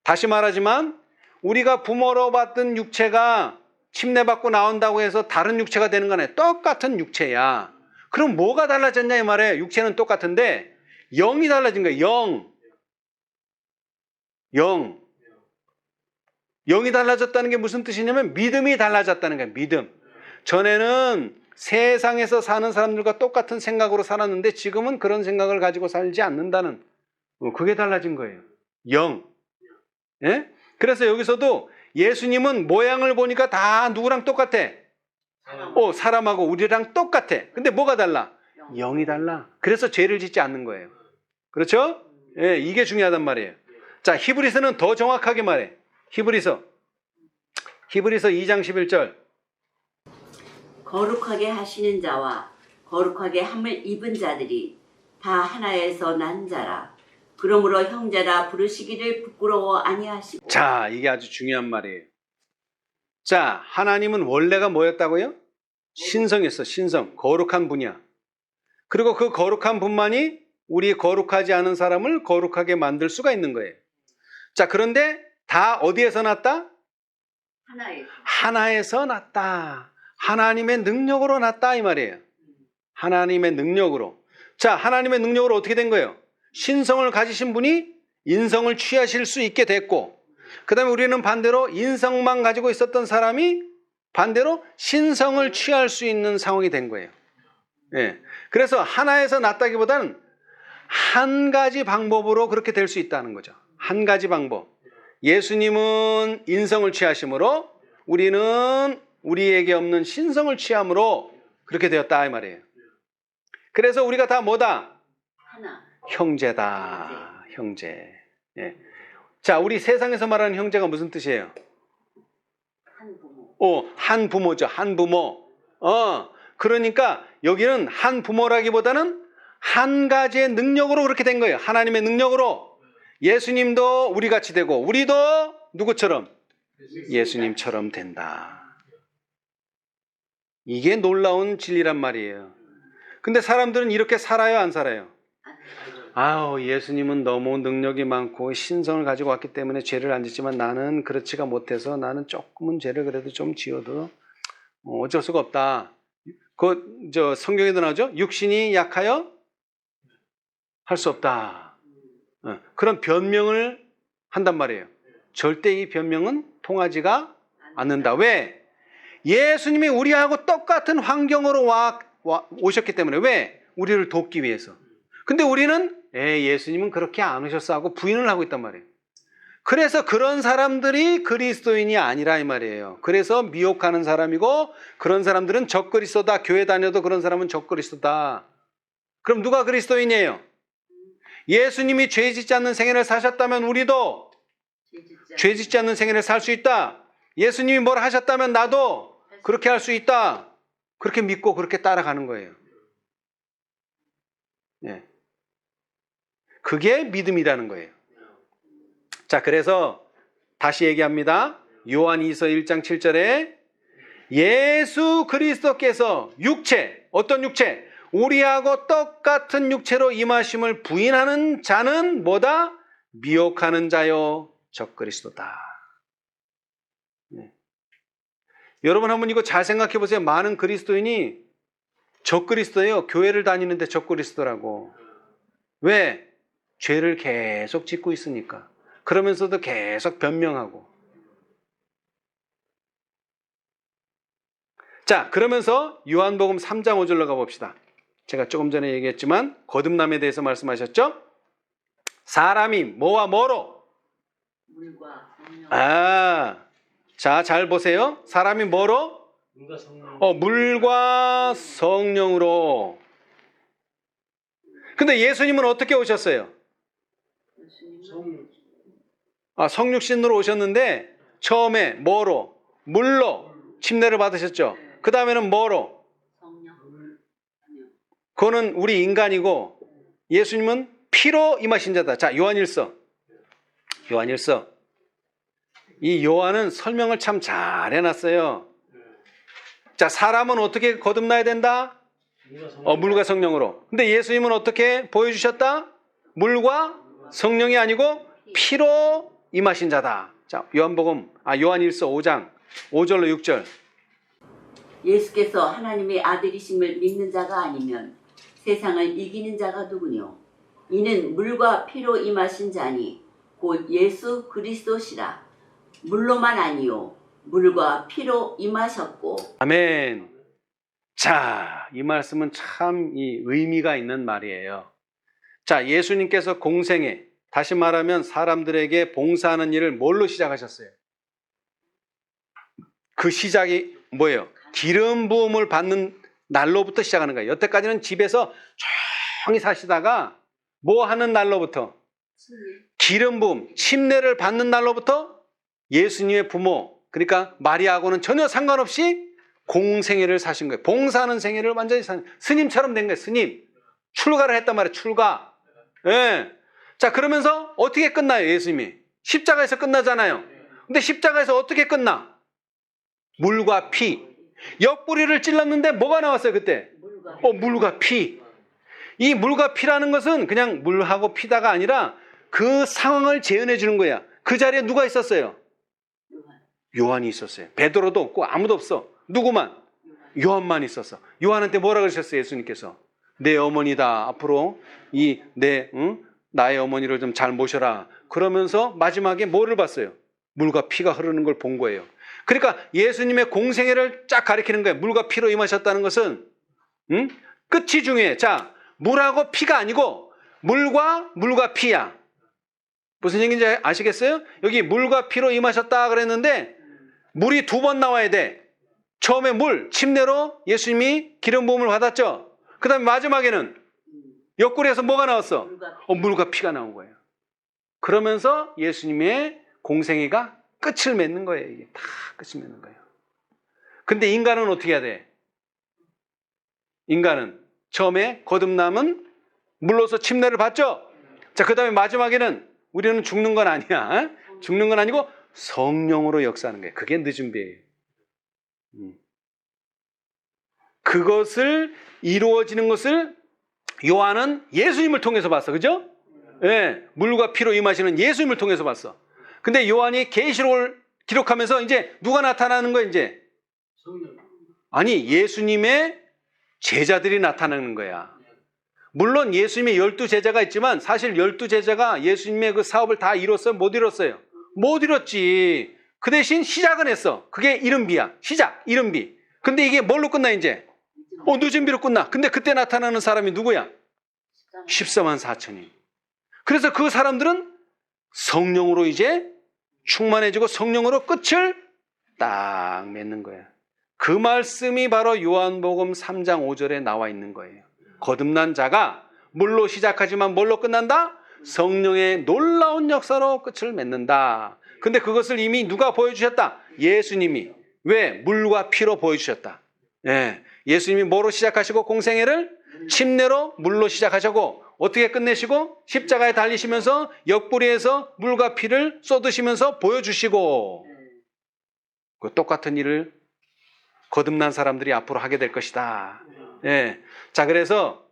다시 말하지만 우리가 부모로 받던 육체가 침례받고 나온다고 해서 다른 육체가 되는 건 아니에요. 똑같은 육체야. 그럼 뭐가 달라졌냐 이 말이에요. 육체는 똑같은데 영이 달라진 거예요. 영이 달라졌다는 게 무슨 뜻이냐면 믿음이 달라졌다는 거예요. 믿음. 전에는 세상에서 사는 사람들과 똑같은 생각으로 살았는데 지금은 그런 생각을 가지고 살지 않는다는, 그게 달라진 거예요. 영. 예? 그래서 여기서도 예수님은 모양을 보니까 다 누구랑 똑같아? 사람하고 우리랑 똑같아. 근데 뭐가 달라? 영이 달라. 그래서 죄를 짓지 않는 거예요. 그렇죠? 예, 이게 중요하단 말이에요. 자, 히브리서는 더 정확하게 말해. 히브리서 2장 11절. 거룩하게 하시는 자와 거룩하게 함을 입은 자들이 다 하나에서 난 자라. 그러므로 형제라 부르시기를 부끄러워 아니하시고. 자, 이게 아주 중요한 말이에요. 자, 하나님은 원래가 뭐였다고요? 신성이었어. 신성. 거룩한 분이야. 그리고 그 거룩한 분만이 우리 거룩하지 않은 사람을 거룩하게 만들 수가 있는 거예요. 자, 그런데 다 어디에서 났다? 하나에서. 하나에서 났다. 하나님의 능력으로 났다 이 말이에요. 하나님의 능력으로. 자, 하나님의 능력으로 어떻게 된 거예요? 신성을 가지신 분이 인성을 취하실 수 있게 됐고, 그 다음에 우리는 반대로 인성만 가지고 있었던 사람이 반대로 신성을 취할 수 있는 상황이 된 거예요. 예. 그래서 하나에서 났다기보다는 한 가지 방법으로 그렇게 될 수 있다는 거죠. 한 가지 방법. 예수님은 인성을 취하심으로 우리는 우리에게 없는 신성을 취함으로 그렇게 되었다 이 말이에요. 그래서 우리가 다 뭐다? 하나. 형제다. 형제. 예. 자, 우리 세상에서 말하는 형제가 무슨 뜻이에요? 한 부모. 한 부모죠. 한 부모. 그러니까 여기는 한 부모라기보다는 한 가지의 능력으로 그렇게 된 거예요. 하나님의 능력으로. 예수님도 우리 같이 되고 우리도 누구처럼? 예수님처럼 된다. 이게 놀라운 진리란 말이에요. 근데 사람들은 이렇게 살아요, 안 살아요? 아우, 예수님은 너무 능력이 많고 신성을 가지고 왔기 때문에 죄를 안 짓지만 나는 그렇지가 못해서 나는 조금은 죄를 그래도 좀 지어도 어쩔 수가 없다. 성경에도 나오죠? 육신이 약하여 할 수 없다. 그런 변명을 한단 말이에요. 절대 이 변명은 통하지가 않는다. 왜? 예수님이 우리하고 똑같은 환경으로 오셨기 때문에. 왜? 우리를 돕기 위해서. 근데 우리는 예수님은 그렇게 안 오셨어 하고 부인을 하고 있단 말이에요. 그래서 그런 사람들이 그리스도인이 아니라 이 말이에요. 그래서 미혹하는 사람이고 그런 사람들은 적그리스도다. 교회 다녀도 그런 사람은 적그리스도다. 그럼 누가 그리스도인이에요? 예수님이 죄 짓지 않는 생애를 사셨다면 우리도 죄 짓지 않는 생애를 살 수 있다. 예수님이 뭘 하셨다면 나도 그렇게 할 수 있다. 그렇게 믿고 그렇게 따라가는 거예요. 예. 그게 믿음이라는 거예요. 자, 그래서 다시 얘기합니다. 요한이서 1장 7절에 예수 그리스도께서 육체, 어떤 육체? 우리하고 똑같은 육체로 임하심을 부인하는 자는 뭐다? 미혹하는 자요, 적그리스도다. 네. 여러분 한번 이거 잘 생각해 보세요. 많은 그리스도인이 적그리스도예요. 교회를 다니는데 적그리스도라고. 왜? 죄를 계속 짓고 있으니까. 그러면서도 계속 변명하고. 자, 그러면서 요한복음 3장 5절로 가봅시다. 제가 조금 전에 얘기했지만 거듭남에 대해서 말씀하셨죠? 사람이 뭐와 뭐로? 물과 성령. 자, 잘 보세요. 사람이 뭐로? 물과 성령. 물과 성령으로. 근데 예수님은 어떻게 오셨어요? 성육신으로 오셨는데 처음에 뭐로? 물로 침례를 받으셨죠. 그 다음에는 뭐로? 성령. 그거는 우리 인간이고 예수님은 피로 임하신 자다. 자, 요한일서. 이 요한은 설명을 참 잘 해놨어요. 자, 사람은 어떻게 거듭나야 된다? 물과 성령으로. 근데 예수님은 어떻게 보여주셨다? 물과 성령이 아니고 피로 임하신 자다. 자, 요한일서 5장 5절로 6절. 예수께서 하나님의 아들이심을 믿는 자가 아니면 세상을 이기는 자가 누구뇨? 이는 물과 피로 임하신 자니 곧 예수 그리스도시라. 물로만 아니요 물과 피로 임하셨고. 아멘. 자, 이 말씀은 참 의미가 있는 말이에요. 자, 예수님께서 공생에, 다시 말하면 사람들에게 봉사하는 일을 뭘로 시작하셨어요? 그 시작이 뭐예요? 기름 부음을 받는 날로부터 시작하는 거예요. 여태까지는 집에서 조용히 사시다가 뭐 하는 날로부터? 기름 부음, 침례를 받는 날로부터 예수님의 부모, 그러니까 마리아하고는 전혀 상관없이 공생애를 사신 거예요. 봉사하는 생애를 완전히 사는, 스님처럼 된 거예요. 스님. 출가를 했단 말이에요. 출가. 예. 자, 그러면서 어떻게 끝나요, 예수님이? 십자가에서 끝나잖아요. 근데 십자가에서 어떻게 끝나? 물과 피. 옆구리를 찔렀는데 뭐가 나왔어요, 그때? 물과 피. 이 물과 피라는 것은 그냥 물하고 피다가 아니라 그 상황을 재현해 주는 거야. 그 자리에 누가 있었어요? 요한이 있었어요. 베드로도 없고 아무도 없어. 누구만? 요한만 있었어. 요한한테 뭐라 그러셨어요, 예수님께서? 내 어머니다. 앞으로 나의 어머니를 좀 잘 모셔라. 그러면서 마지막에 뭐를 봤어요? 물과 피가 흐르는 걸 본 거예요. 그러니까 예수님의 공생애를 쫙 가리키는 거예요. 물과 피로 임하셨다는 것은 끝이 중요해. 자, 물하고 피가 아니고 물과 피야. 무슨 얘기인지 아시겠어요? 여기 물과 피로 임하셨다 그랬는데 물이 2번 나와야 돼. 처음에 물, 침례로 예수님이 기름 부음을 받았죠. 그 다음에 마지막에는 옆구리에서 뭐가 나왔어? 물과 피가 나온 거예요. 그러면서 예수님의 공생애가 끝을 맺는 거예요. 이게 다 끝을 맺는 거예요. 근데 인간은 어떻게 해야 돼? 인간은 처음에 거듭남은 물로서 침례를 받죠. 자, 그 다음에 마지막에는 우리는 죽는 건 아니야. 죽는 건 아니고 성령으로 역사하는 거예요. 그게 늦은 배예요. 그것을 이루어지는 것을 요한은 예수님을 통해서 봤어. 그죠? 예, 물과 피로 임하시는 예수님을 통해서 봤어. 근데 요한이 계시록을 기록하면서 이제 누가 나타나는 거야, 이제? 아니, 예수님의 제자들이 나타나는 거야. 물론 예수님의 12제자가 있지만 사실 12제자가 예수님의 그 사업을 다 이뤘어요? 못 이뤘어요? 못 이뤘지. 그 대신 시작은 했어. 그게 이른비야. 시작, 이른비. 근데 이게 뭘로 끝나 이제? 늦은 비로 끝나. 근데 그때 나타나는 사람이 누구야? 14만 4천이. 그래서 그 사람들은 성령으로 이제 충만해지고 성령으로 끝을 딱 맺는 거야. 그 말씀이 바로 요한복음 3장 5절에 나와 있는 거예요. 거듭난 자가 물로 시작하지만 뭘로 끝난다? 성령의 놀라운 역사로 끝을 맺는다. 근데 그것을 이미 누가 보여주셨다? 예수님이. 왜? 물과 피로 보여주셨다. 예. 예수님이 뭐로 시작하시고 공생애를? 침례로 물로 시작하시고 어떻게 끝내시고 십자가에 달리시면서 옆구리에서 물과 피를 쏟으시면서 보여주시고 그 똑같은 일을 거듭난 사람들이 앞으로 하게 될 것이다. 예. 자, 그래서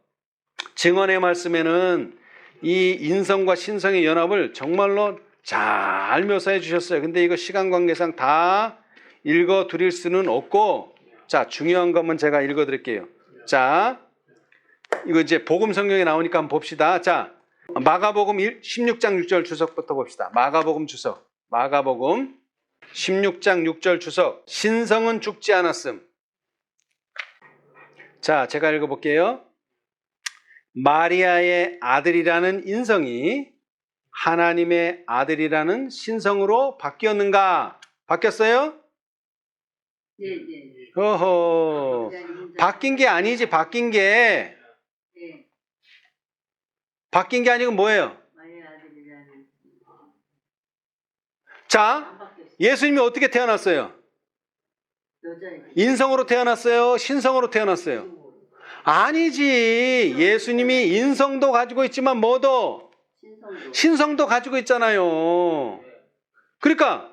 증언의 말씀에는 이 인성과 신성의 연합을 정말로 잘 묘사해 주셨어요. 근데 이거 시간 관계상 다 읽어 드릴 수는 없고, 자, 중요한 것만 제가 읽어 드릴게요. 자, 이거 이제 복음 성경에 나오니까 한번 봅시다. 자, 마가복음 16장 6절 주석부터 봅시다. 마가복음 주석. 마가복음 16장 6절 주석. 신성은 죽지 않았음. 자, 제가 읽어볼게요. 마리아의 아들이라는 인성이 하나님의 아들이라는 신성으로 바뀌었는가? 바뀌었어요? 네. 어허. 바뀐 게 아니지, 바뀐 게. 네. 바뀐 게 아니고 뭐예요? 마리아 아들이라는. 자, 안 바뀌었어. 예수님이 어떻게 태어났어요? 여자애들. 인성으로 태어났어요? 신성으로 태어났어요? 아니지. 예수님이 인성도 가지고 있지만 뭐도? 신성도 가지고 있잖아요. 그러니까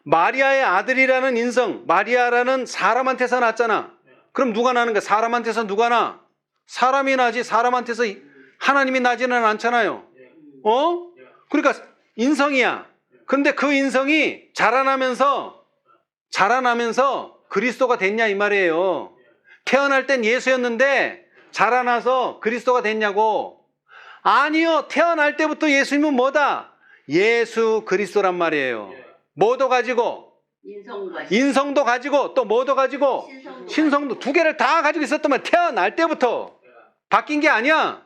마리아의 아들이라는 인성, 마리아라는 사람한테서 났잖아. 그럼 누가 나는 거야? 사람한테서 누가 나? 사람이 나지. 사람한테서 하나님이 나지는 않잖아요. 그러니까 인성이야. 그런데 그 인성이 자라나면서 그리스도가 됐냐 이 말이에요. 태어날 땐 예수였는데 자라나서 그리스도가 됐냐고. 아니요. 태어날 때부터 예수님은 뭐다? 예수 그리스도란 말이에요. 뭐도 가지고? 인성도 가지고 또 뭐도 가지고? 신성도 두 개를 다 가지고 있었단 말이에요. 태어날 때부터. 바뀐 게 아니야.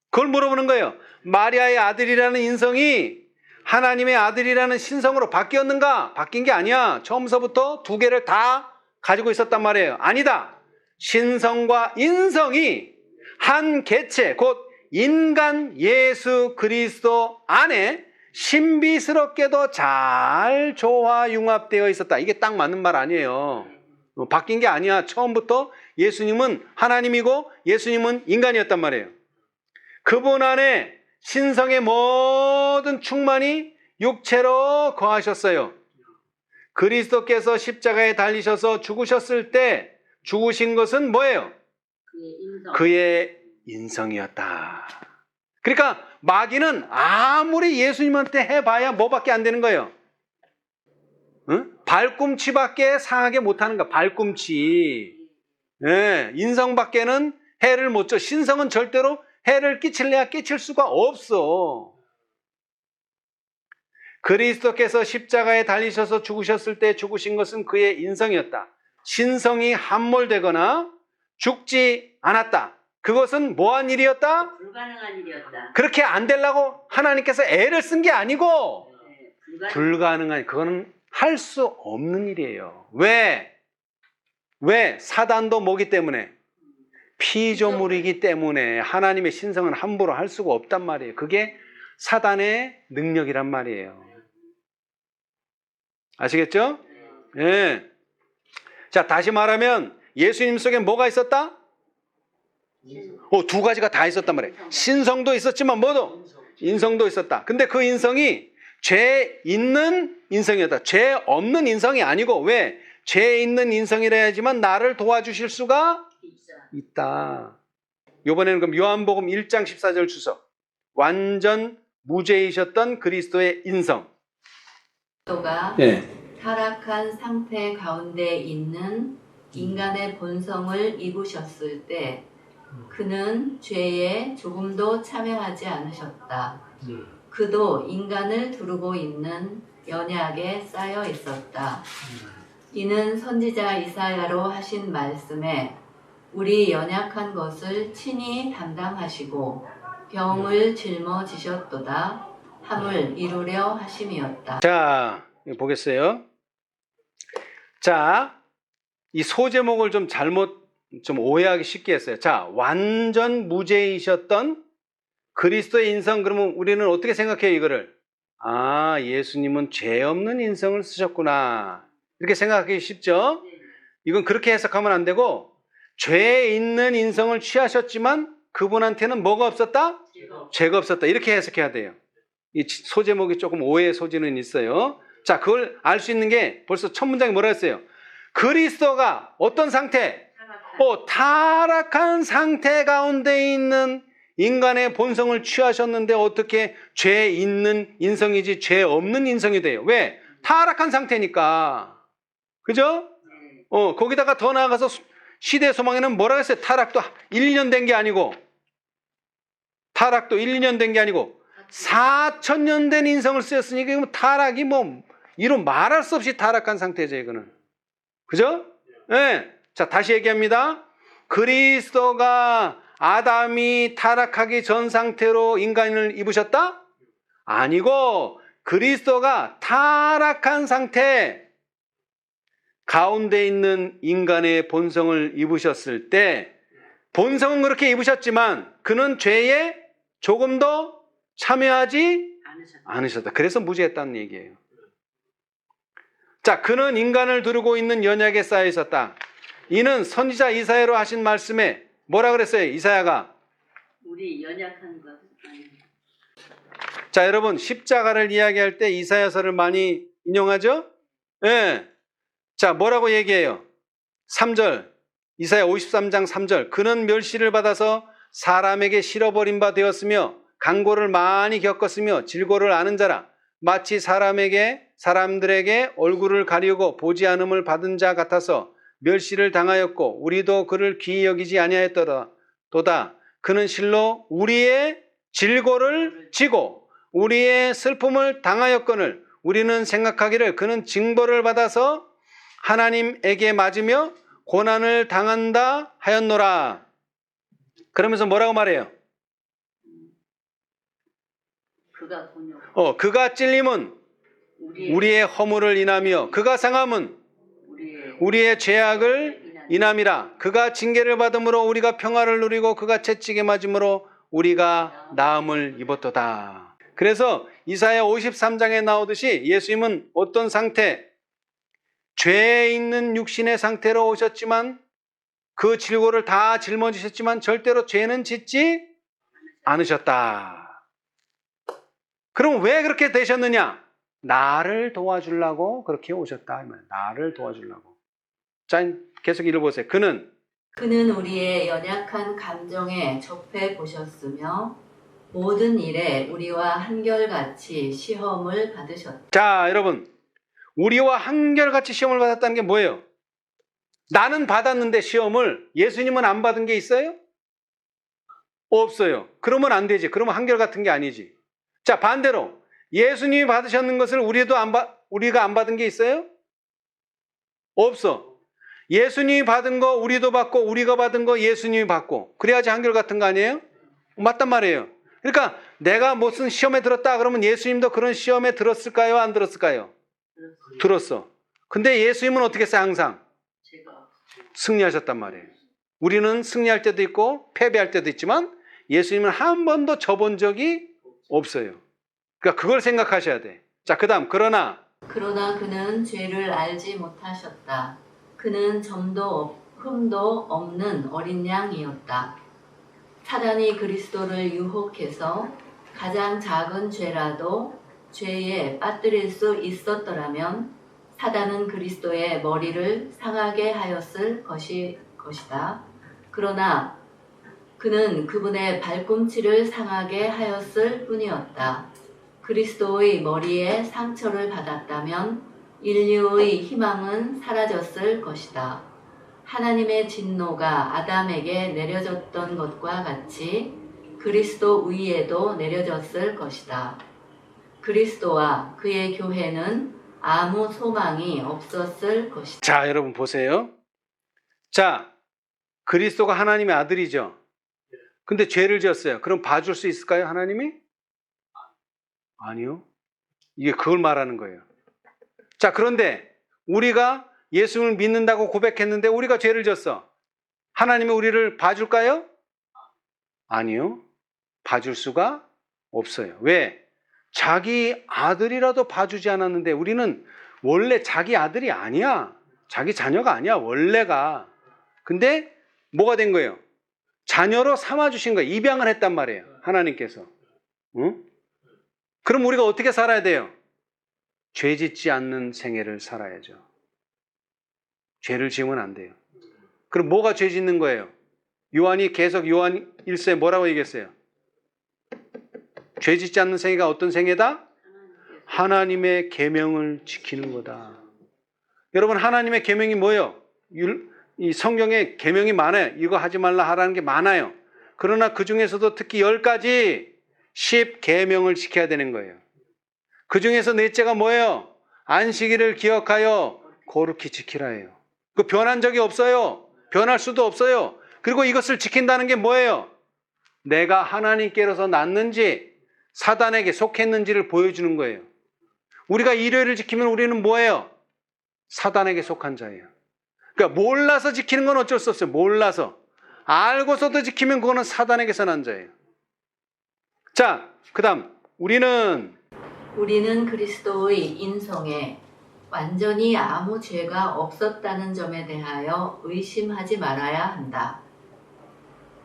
그걸 물어보는 거예요. 마리아의 아들이라는 인성이 하나님의 아들이라는 신성으로 바뀌었는가? 바뀐 게 아니야. 처음서부터 두 개를 다 가지고 있었단 말이에요. 아니다. 신성과 인성이 한 개체, 곧 인간 예수 그리스도 안에 신비스럽게도 잘 조화 융합되어 있었다. 이게 딱 맞는 말 아니에요. 바뀐 게 아니야. 처음부터 예수님은 하나님이고 예수님은 인간이었단 말이에요. 그분 안에 신성의 모든 충만이 육체로 거하셨어요. 그리스도께서 십자가에 달리셔서 죽으셨을 때 죽으신 것은 뭐예요? 그의 인성이었다. 그러니까 마귀는 아무리 예수님한테 해봐야 뭐밖에 안 되는 거예요. 응? 발꿈치밖에 상하게 못하는 거야. 발꿈치. 예, 인성밖에는 해를 못 줘. 신성은 절대로 해를 끼칠래야 끼칠 수가 없어. 그리스도께서 십자가에 달리셔서 죽으셨을 때 죽으신 것은 그의 인성이었다. 신성이 함몰되거나 죽지 않았다. 그것은 뭐한 일이었다? 불가능한 일이었다. 그렇게 안 되려고 하나님께서 애를 쓴 게 아니고 네, 불가능한, 그거는 할 수 없는 일이에요. 왜? 사단도 뭐기 때문에? 피조물이기 때문에 하나님의 신성은 함부로 할 수가 없단 말이에요. 그게 사단의 능력이란 말이에요. 아시겠죠? 예. 자, 다시 말하면 예수님 속에 뭐가 있었다? 두 가지가 다 있었단 말이에요. 신성도 있었지만 뭐도? 인성도 있었다. 근데 그 인성이 죄 있는 인성이었다. 죄 없는 인성이 아니고, 왜? 죄 있는 인성이라 해야지만 나를 도와주실 수가 있다. 이번에는 그럼 요한복음 1장 14절 주소. 완전 무죄이셨던 그리스도의 인성. 그리스도가 예. 타락한 상태 가운데 있는 인간의 본성을 입으셨을 때 그는 죄에 조금도 참여하지 않으셨다. 그도 인간을 두르고 있는 연약에 쌓여 있었다. 이는 선지자 이사야로 하신 말씀에 우리 연약한 것을 친히 담당하시고 병을 짊어지셨도다 함을 이루려 하심이었다. 자, 이거 보겠어요. 자, 이 소제목을 좀 오해하기 쉽게 했어요. 자, 완전 무죄이셨던 그리스도의 인성, 그러면 우리는 어떻게 생각해요, 이거를? 아, 예수님은 죄 없는 인성을 쓰셨구나. 이렇게 생각하기 쉽죠? 이건 그렇게 해석하면 안 되고, 죄 있는 인성을 취하셨지만 그분한테는 뭐가 없었다? 죄가 없었다. 이렇게 해석해야 돼요. 이 소제목이 조금 오해의 소지는 있어요. 자, 그걸 알 수 있는 게 벌써 첫 문장이 뭐라 했어요? 그리스도가 어떤 상태? 타락한 상태 가운데 있는 인간의 본성을 취하셨는데 어떻게 죄 있는 인성이지 죄 없는 인성이 돼요? 왜? 타락한 상태니까. 그죠? 거기다가 더 나아가서 시대 소망에는 뭐라 했어요? 타락도 1년 된 게 아니고 4,000년 된 인성을 쓰였으니까 이거 타락이 이로 말할 수 없이 타락한 상태죠, 이거는. 그죠? 네. 자, 다시 얘기합니다. 그리스도가 아담이 타락하기 전 상태로 인간을 입으셨다? 아니고 그리스도가 타락한 상태 가운데 있는 인간의 본성을 입으셨을 때 본성은 그렇게 입으셨지만 그는 죄에 조금도 참여하지 않으셨다. 그래서 무죄했다는 얘기예요. 자, 그는 인간을 두르고 있는 연약에 쌓여 있었다. 이는 선지자 이사야로 하신 말씀에 뭐라 그랬어요? 이사야가 우리 연약한 것 아닙니다. 자, 여러분 십자가를 이야기할 때 이사야서를 많이 인용하죠? 예. 자, 뭐라고 얘기해요? 3절 이사야 53장 3절 그는 멸시를 받아서 사람에게 실어버린 바 되었으며 강고를 많이 겪었으며 질고를 아는 자라 마치 사람들에게 얼굴을 가리우고 보지 않음을 받은 자 같아서 멸시를 당하였고 우리도 그를 귀히 여기지 아니하였도다. 그는 실로 우리의 질고를 지고 우리의 슬픔을 당하였거늘 우리는 생각하기를 그는 징벌을 받아서 하나님에게 맞으며 고난을 당한다 하였노라. 그러면서 뭐라고 말해요? 그가 찔림은 우리의 허물을 인하며 그가 상함은 우리의 죄악을 인함이라. 그가 징계를 받음으로 우리가 평화를 누리고 그가 채찍에 맞음으로 우리가 나음을 입었도다. 그래서 이사야 53장에 나오듯이 예수님은 어떤 상태? 죄에 있는 육신의 상태로 오셨지만 그 질고를 다 짊어지셨지만 절대로 죄는 짓지 않으셨다. 그럼 왜 그렇게 되셨느냐? 나를 도와주려고 그렇게 오셨다. 나를 도와주려고. 자, 계속 읽어보세요. 그는 우리의 연약한 감정에 접해 보셨으며 모든 일에 우리와 한결같이 시험을 받으셨다. 자, 여러분. 우리와 한결같이 시험을 받았다는 게 뭐예요? 나는 받았는데 시험을 예수님은 안 받은 게 있어요? 없어요. 그러면 안 되지. 그러면 한결같은 게 아니지. 자, 반대로 예수님이 받으셨는 것을 우리가 안 받은 게 있어요? 없어. 예수님이 받은 거 우리도 받고 우리가 받은 거 예수님이 받고 그래야지 한결같은 거 아니에요? 맞단 말이에요. 그러니까 내가 무슨 시험에 들었다 그러면 예수님도 그런 시험에 들었을까요? 안 들었을까요? 들었어. 근데 예수님은 어떻게 했어요? 항상 제가 승리하셨단 말이에요. 우리는 승리할 때도 있고 패배할 때도 있지만 예수님은 한 번도 져본 적이 없어요. 그러니까 그걸 생각하셔야 돼. 자, 그 다음 그러나 그는 죄를 알지 못하셨다. 그는 흠도 없는 어린 양이었다. 사단이 그리스도를 유혹해서 가장 작은 죄라도 죄에 빠뜨릴 수 있었더라면 사단은 그리스도의 머리를 상하게 하였을 것이다. 그러나 그는 그분의 발꿈치를 상하게 하였을 뿐이었다. 그리스도의 머리에 상처를 받았다면 인류의 희망은 사라졌을 것이다. 하나님의 진노가 아담에게 내려졌던 것과 같이 그리스도 위에도 내려졌을 것이다. 그리스도와 그의 교회는 아무 소망이 없었을 것이다. 자, 여러분 보세요. 자, 그리스도가 하나님의 아들이죠. 근데 죄를 지었어요. 그럼 봐줄 수 있을까요? 하나님이? 아니요. 이게 그걸 말하는 거예요. 자, 그런데 우리가 예수를 믿는다고 고백했는데 우리가 죄를 졌어. 하나님이 우리를 봐줄까요? 아니요. 봐줄 수가 없어요. 왜? 자기 아들이라도 봐주지 않았는데 우리는 원래 자기 아들이 아니야. 자기 자녀가 아니야. 원래가. 근데 뭐가 된 거예요? 자녀로 삼아주신 거예요. 입양을 했단 말이에요. 하나님께서. 응? 그럼 우리가 어떻게 살아야 돼요? 죄 짓지 않는 생애를 살아야죠. 죄를 지으면 안 돼요. 그럼 뭐가 죄 짓는 거예요? 요한이 계속 요한 1서에 뭐라고 얘기했어요? 죄 짓지 않는 생애가 어떤 생애다? 하나님의 계명을 지키는 거다. 여러분, 하나님의 계명이 뭐예요? 이 성경에 계명이 많아요. 이거 하지 말라 하라는 게 많아요. 그러나 그 중에서도 특히 10가지 10계명을 지켜야 되는 거예요. 그 중에서 넷째가 뭐예요? 안식일을 기억하여 거룩히 지키라예요. 그 변한 적이 없어요. 변할 수도 없어요. 그리고 이것을 지킨다는 게 뭐예요? 내가 하나님께로서 났는지 사단에게 속했는지를 보여주는 거예요. 우리가 일요일을 지키면 우리는 뭐예요? 사단에게 속한 자예요. 그러니까 몰라서 지키는 건 어쩔 수 없어요. 몰라서. 알고서도 지키면 그거는 사단에게서 난 자예요. 자, 그 다음 우리는 그리스도의 인성에 완전히 아무 죄가 없었다는 점에 대하여 의심하지 말아야 한다.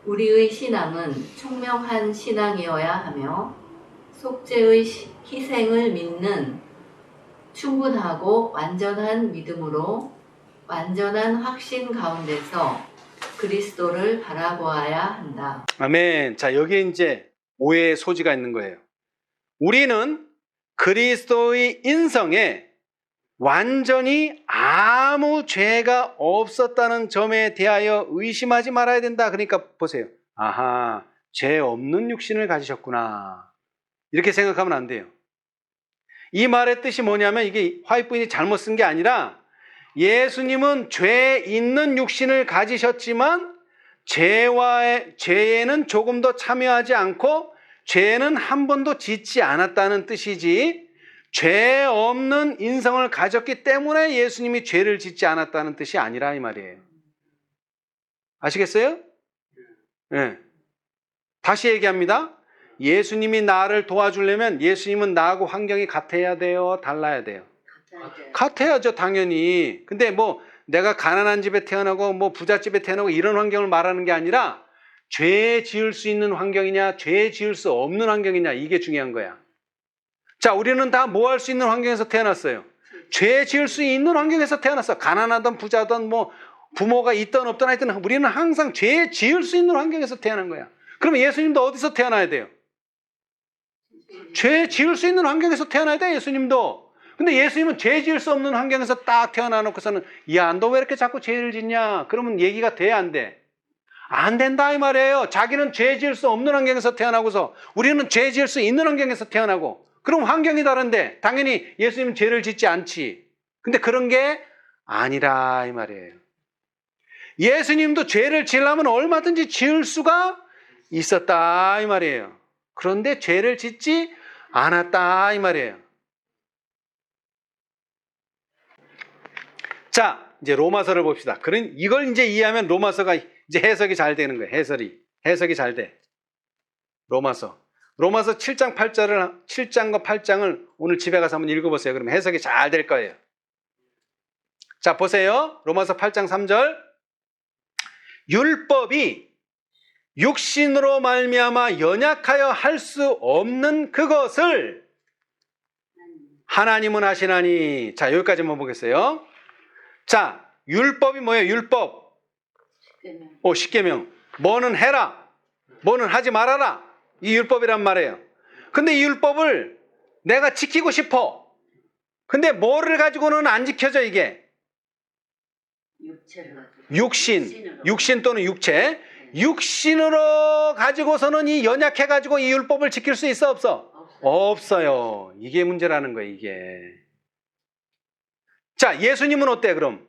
우리의 신앙은 총명한 신앙이어야 하며 속죄의 희생을 믿는 충분하고 완전한 믿음으로 완전한 확신 가운데서 그리스도를 바라보아야 한다. 아멘. 자, 여기에 이제 오해의 소지가 있는 거예요. 우리는 그리스도의 인성에 완전히 아무 죄가 없었다는 점에 대하여 의심하지 말아야 된다. 그러니까 보세요. 아하, 죄 없는 육신을 가지셨구나. 이렇게 생각하면 안 돼요. 이 말의 뜻이 뭐냐면 이게 화이트 부인이 잘못 쓴 게 아니라 예수님은 죄 있는 육신을 가지셨지만 죄에는 조금 더 참여하지 않고 죄는 한 번도 짓지 않았다는 뜻이지 죄 없는 인성을 가졌기 때문에 예수님이 죄를 짓지 않았다는 뜻이 아니라 이 말이에요. 아시겠어요? 네. 다시 얘기합니다. 예수님이 나를 도와주려면 예수님은 나하고 환경이 같아야 돼요? 달라야 돼요? 같아야죠, 당연히. 근데 뭐 내가 가난한 집에 태어나고 뭐 부잣집에 태어나고 이런 환경을 말하는 게 아니라 죄 지을 수 있는 환경이냐, 죄 지을 수 없는 환경이냐, 이게 중요한 거야. 자, 우리는 다 뭐 할 수 있는 환경에서 태어났어요. 죄 지을 수 있는 환경에서 태어났어. 가난하든 부자든 뭐 부모가 있든 없든 하여튼 우리는 항상 죄 지을 수 있는 환경에서 태어난 거야. 그러면 예수님도 어디서 태어나야 돼요? 죄 지을 수 있는 환경에서 태어나야 돼, 예수님도. 근데 예수님은 죄 지을 수 없는 환경에서 딱 태어나 놓고서는 야, 너 왜 이렇게 자꾸 죄를 짓냐? 그러면 얘기가 돼, 안 돼? 안 된다 이 말이에요. 자기는 죄 지을 수 없는 환경에서 태어나고서 우리는 죄 지을 수 있는 환경에서 태어나고, 그럼 환경이 다른데 당연히 예수님은 죄를 짓지 않지. 근데 그런 게 아니라 이 말이에요. 예수님도 죄를 지으려면 얼마든지 지을 수가 있었다 이 말이에요. 그런데 죄를 짓지 않았다 이 말이에요. 자, 이제 로마서를 봅시다. 그런 이걸 이제 이해하면 로마서가 이제 해석이 잘 되는 거예요. 해석이 잘 돼. 로마서 7장 7장과 8장을 오늘 집에 가서 한번 읽어보세요. 그러면 해석이 잘 될 거예요. 자, 보세요. 로마서 8장 3절. 율법이 육신으로 말미암아 연약하여 할 수 없는 그것을 하나님은 하시나니. 자, 여기까지만 보겠어요. 자, 율법이 뭐예요? 율법. 10계명. 뭐는 해라, 뭐는 하지 말아라. 이 율법이란 말이에요. 근데 이 율법을 내가 지키고 싶어. 근데 뭐를 가지고는 안 지켜져, 이게? 육신 또는 육체. 육신으로 가지고서는 이 연약해가지고 이 율법을 지킬 수 있어, 없어? 없어요. 이게 문제라는 거예요, 이게. 자, 예수님은 어때, 그럼?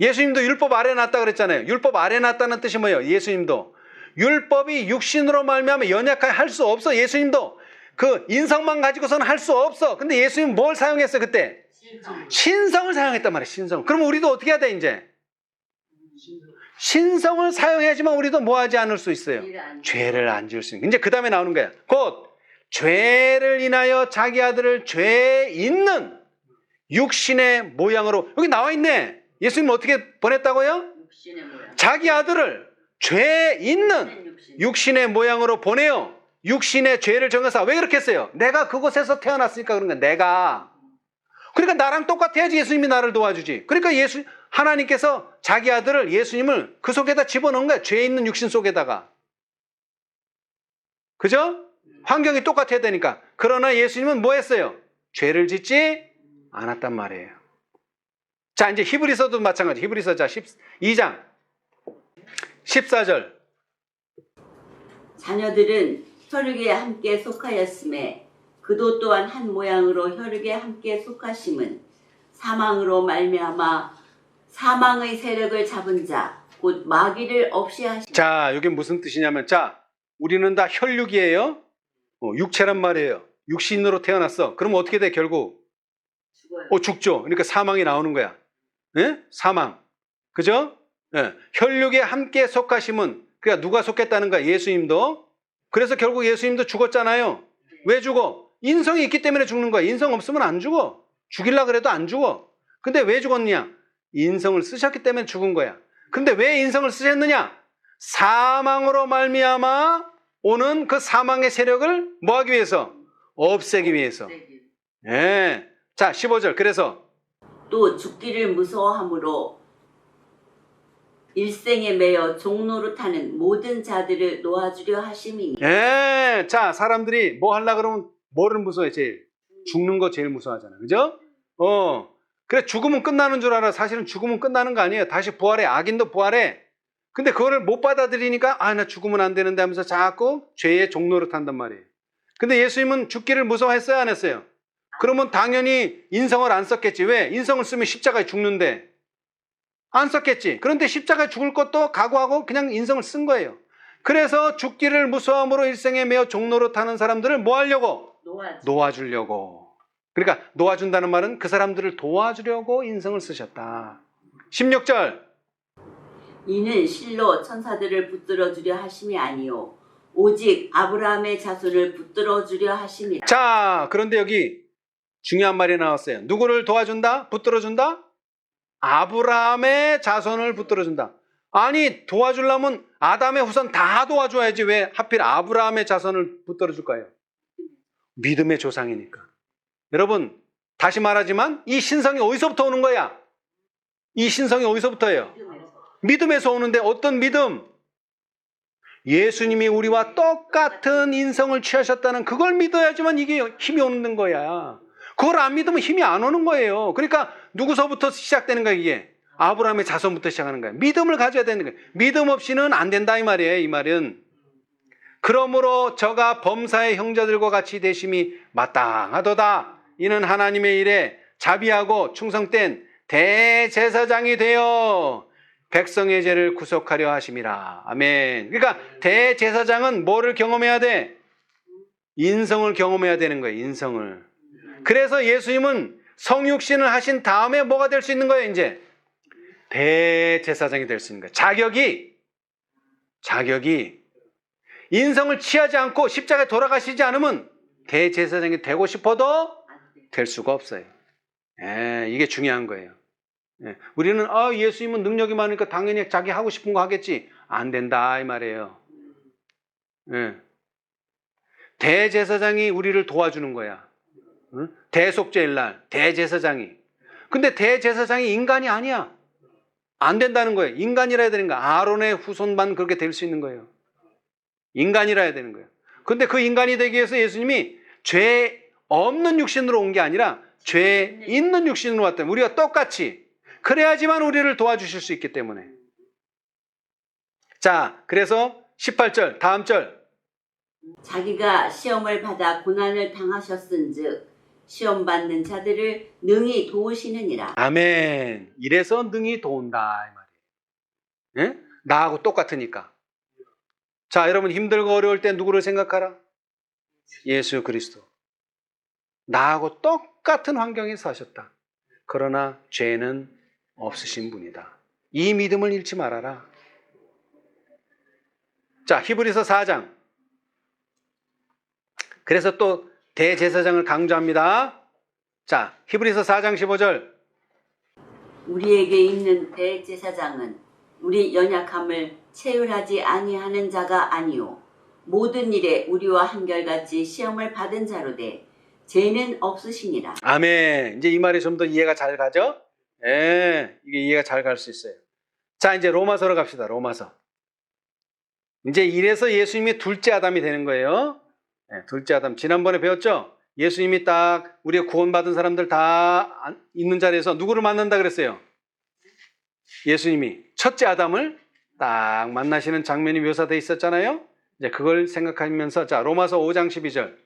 예수님도 율법 아래 놨다 그랬잖아요. 율법 아래 놨다는 뜻이 뭐예요? 예수님도. 율법이 육신으로 말미암아 연약하게 할 수 없어. 예수님도. 그 인성만 가지고서는 할 수 없어. 근데 예수님은 뭘 사용했어, 그때? 신성을 사용했단 말이에요, 신성. 그러면 우리도 어떻게 해야 돼, 이제? 신성을 사용해야지만 우리도 뭐 하지 않을 수 있어요? 죄를 안 지을 수 있는. 이제 그 다음에 나오는 거야. 곧 죄를 인하여 자기 아들을 죄 있는 육신의 모양으로. 여기 나와 있네. 예수님은 어떻게 보냈다고요? 자기 아들을 죄 있는 육신의 모양으로 보내요. 육신의 죄를 정해서. 왜 그렇게 했어요? 내가 그곳에서 태어났으니까 그런 거야. 내가. 그러니까 나랑 똑같아야지 예수님이 나를 도와주지. 그러니까 하나님께서 자기 아들을, 예수님을 그 속에다 집어넣은 거야. 죄 있는 육신 속에다가. 그죠? 환경이 똑같아야 되니까. 그러나 예수님은 뭐 했어요? 죄를 짓지 않았단 말이에요. 자, 이제 히브리서도 마찬가지. 히브리서 자 12장 14절. 자녀들은 혈육에 함께 속하였음에 그도 또한 한 모양으로 혈육에 함께 속하심은 사망으로 말미암아 사망의 세력을 잡은 자 곧 마귀를 없이 하심. 자, 이게 무슨 뜻이냐면, 자, 우리는 다 혈육이에요. 육체란 말이에요. 육신으로 태어났어. 그럼 어떻게 돼, 결국? 죽죠. 그러니까 사망이 나오는 거야. 예? 사망. 그죠? 예. 혈육에 함께 속하심은, 그러니까 누가 속했다는 거야? 예수님도. 그래서 결국 예수님도 죽었잖아요. 왜 죽어? 인성이 있기 때문에 죽는 거야. 인성 없으면 안 죽어. 죽이려고 그래도 안 죽어. 근데 왜 죽었냐? 인성을 쓰셨기 때문에 죽은 거야. 근데 왜 인성을 쓰셨느냐? 사망으로 말미암아 오는 그 사망의 세력을 뭐 하기 위해서? 없애기 위해서. 예. 자, 15절. 그래서 또 죽기를 무서워함으로 일생에 매여 종노릇하는 모든 자들을 놓아주려 하심이니. 예. 자, 사람들이 뭐 하려고 그러면 뭐를 무서워해? 제일 죽는 거 제일 무서워하잖아. 그죠? 그래, 죽으면 끝나는 줄 알아. 사실은 죽으면 끝나는 거 아니에요. 다시 부활해. 악인도 부활해. 근데 그거를 못 받아들이니까 나 죽으면 안 되는데 하면서 자꾸 죄의 종노릇 한단 말이에요. 근데 예수님은 죽기를 무서워했어요, 안 했어요? 그러면 당연히 인성을 안 썼겠지. 왜? 인성을 쓰면 십자가에 죽는데. 안 썼겠지. 그런데 십자가에 죽을 것도 각오하고 그냥 인성을 쓴 거예요. 그래서 죽기를 무서움으로 일생에 매어 종노릇하는 사람들을 뭐 하려고? 놓아주려고. 그러니까 놓아준다는 말은 그 사람들을 도와주려고 인성을 쓰셨다. 16절. 이는 실로 천사들을 붙들어 주려 하심이 아니요 오직 아브라함의 자손을 붙들어 주려 하심이라. 자, 그런데 여기 중요한 말이 나왔어요. 누구를 도와준다? 붙들어준다? 아브라함의 자손을 붙들어준다. 아니, 도와주려면 아담의 후손 다 도와줘야지 왜 하필 아브라함의 자손을 붙들어줄까요? 믿음의 조상이니까. 여러분, 다시 말하지만 이 신성이 어디서부터 오는 거야? 이 신성이 어디서부터예요? 믿음에서 오는데 어떤 믿음? 예수님이 우리와 똑같은 인성을 취하셨다는 그걸 믿어야지만 이게 힘이 오는 거야. 그걸 안 믿으면 힘이 안 오는 거예요. 그러니까 누구서부터 시작되는 거야 이게? 아브라함의 자손부터 시작하는 거야. 믿음을 가져야 되는 거야. 믿음 없이는 안 된다 이 말이에요. 이 말은. 그러므로 저가 범사의 형제들과 같이 되심이 마땅하도다. 이는 하나님의 일에 자비하고 충성된 대제사장이 되어 백성의 죄를 구속하려 하심이라. 아멘. 그러니까 대제사장은 뭐를 경험해야 돼? 인성을 경험해야 되는 거예요. 인성을. 그래서 예수님은 성육신을 하신 다음에 뭐가 될 수 있는 거예요? 이제 대제사장이 될 수 있는 거예요. 자격이 인성을 취하지 않고 십자가에 돌아가시지 않으면 대제사장이 되고 싶어도 될 수가 없어요. 이게 중요한 거예요. 우리는 예수님은 능력이 많으니까 당연히 자기 하고 싶은 거 하겠지. 안 된다 이 말이에요. 대제사장이 우리를 도와주는 거야. 대속죄일 날 대제사장이. 근데 대제사장이 인간이 아니야. 안 된다는 거예요. 인간이라 해야 되는 거야. 아론의 후손만 그렇게 될 수 있는 거예요. 인간이라 해야 되는 거예요. 근데 그 인간이 되기 위해서 예수님이 죄 없는 육신으로 온 게 아니라 죄 있는 육신으로 왔다. 우리가 똑같이. 그래야지만 우리를 도와주실 수 있기 때문에. 자, 그래서 18절 다음 절. 자기가 시험을 받아 고난을 당하셨은즉 시험 받는 자들을 능히 도우시느니라. 아멘. 이래서 능히 도운다 이 말이에요. 나하고 똑같으니까. 자, 여러분 힘들고 어려울 때 누구를 생각하라? 예수 그리스도. 나하고 똑같은 환경에서 사셨다. 그러나 죄는 없으신 분이다. 이 믿음을 잃지 말아라. 자, 히브리서 4장. 그래서 또 대제사장을 강조합니다. 자, 히브리서 4장 15절. 우리에게 있는 대제사장은 우리 연약함을 체휼하지 아니하는 자가 아니요 모든 일에 우리와 한결같이 시험을 받은 자로되 죄는 없으시니라. 아멘. 이제 이 말이 좀 더 이해가 잘 가죠? 이게 이해가 잘 갈 수 있어요. 자, 이제 로마서로 갑시다. 로마서. 이제 이래서 예수님이 둘째 아담이 되는 거예요. 둘째 아담. 지난번에 배웠죠? 예수님이 딱 우리가 구원받은 사람들 다 있는 자리에서 누구를 만난다 그랬어요? 예수님이 첫째 아담을 딱 만나시는 장면이 묘사되어 있었잖아요. 이제 그걸 생각하면서 자, 로마서 5장 12절.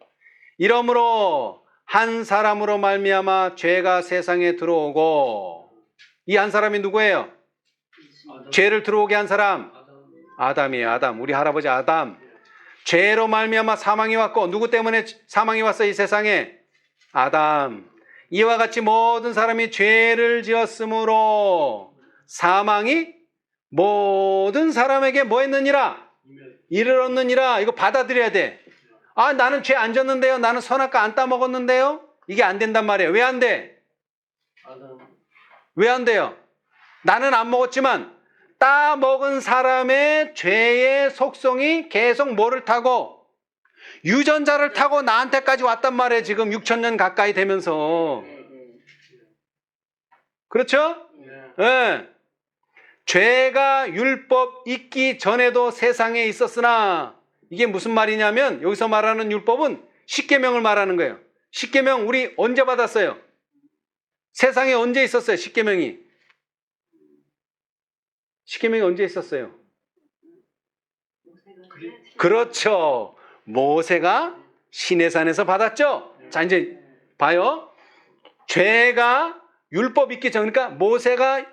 이러므로 한 사람으로 말미암아 죄가 세상에 들어오고, 이 한 사람이 누구예요? 죄를 들어오게 한 사람 아담이에요. 아담. 우리 할아버지 아담. 죄로 말미암아 사망이 왔고, 누구 때문에 사망이 왔어 이 세상에? 아담. 이와 같이 모든 사람이 죄를 지었으므로 사망이 모든 사람에게 뭐 했느니라? 이르렀느니라. 이거 받아들여야 돼. 나는 죄 안 졌는데요. 나는 선악과 안 따먹었는데요. 이게 안 된단 말이에요. 왜 안 돼? 왜 안 돼요? 나는 안 먹었지만 따먹은 사람의 죄의 속성이 계속 뭐를 타고? 유전자를 타고 나한테까지 왔단 말이에요. 지금 6,000년 가까이 되면서. 그렇죠? 네. 죄가 율법 있기 전에도 세상에 있었으나, 이게 무슨 말이냐면 여기서 말하는 율법은 십계명을 말하는 거예요. 십계명 우리 언제 받았어요? 세상에 언제 있었어요? 십계명이. 십계명이 언제 있었어요? 그렇죠. 모세가 시내산에서 받았죠. 자, 이제 봐요. 죄가 율법 있기 전, 그러니까 모세가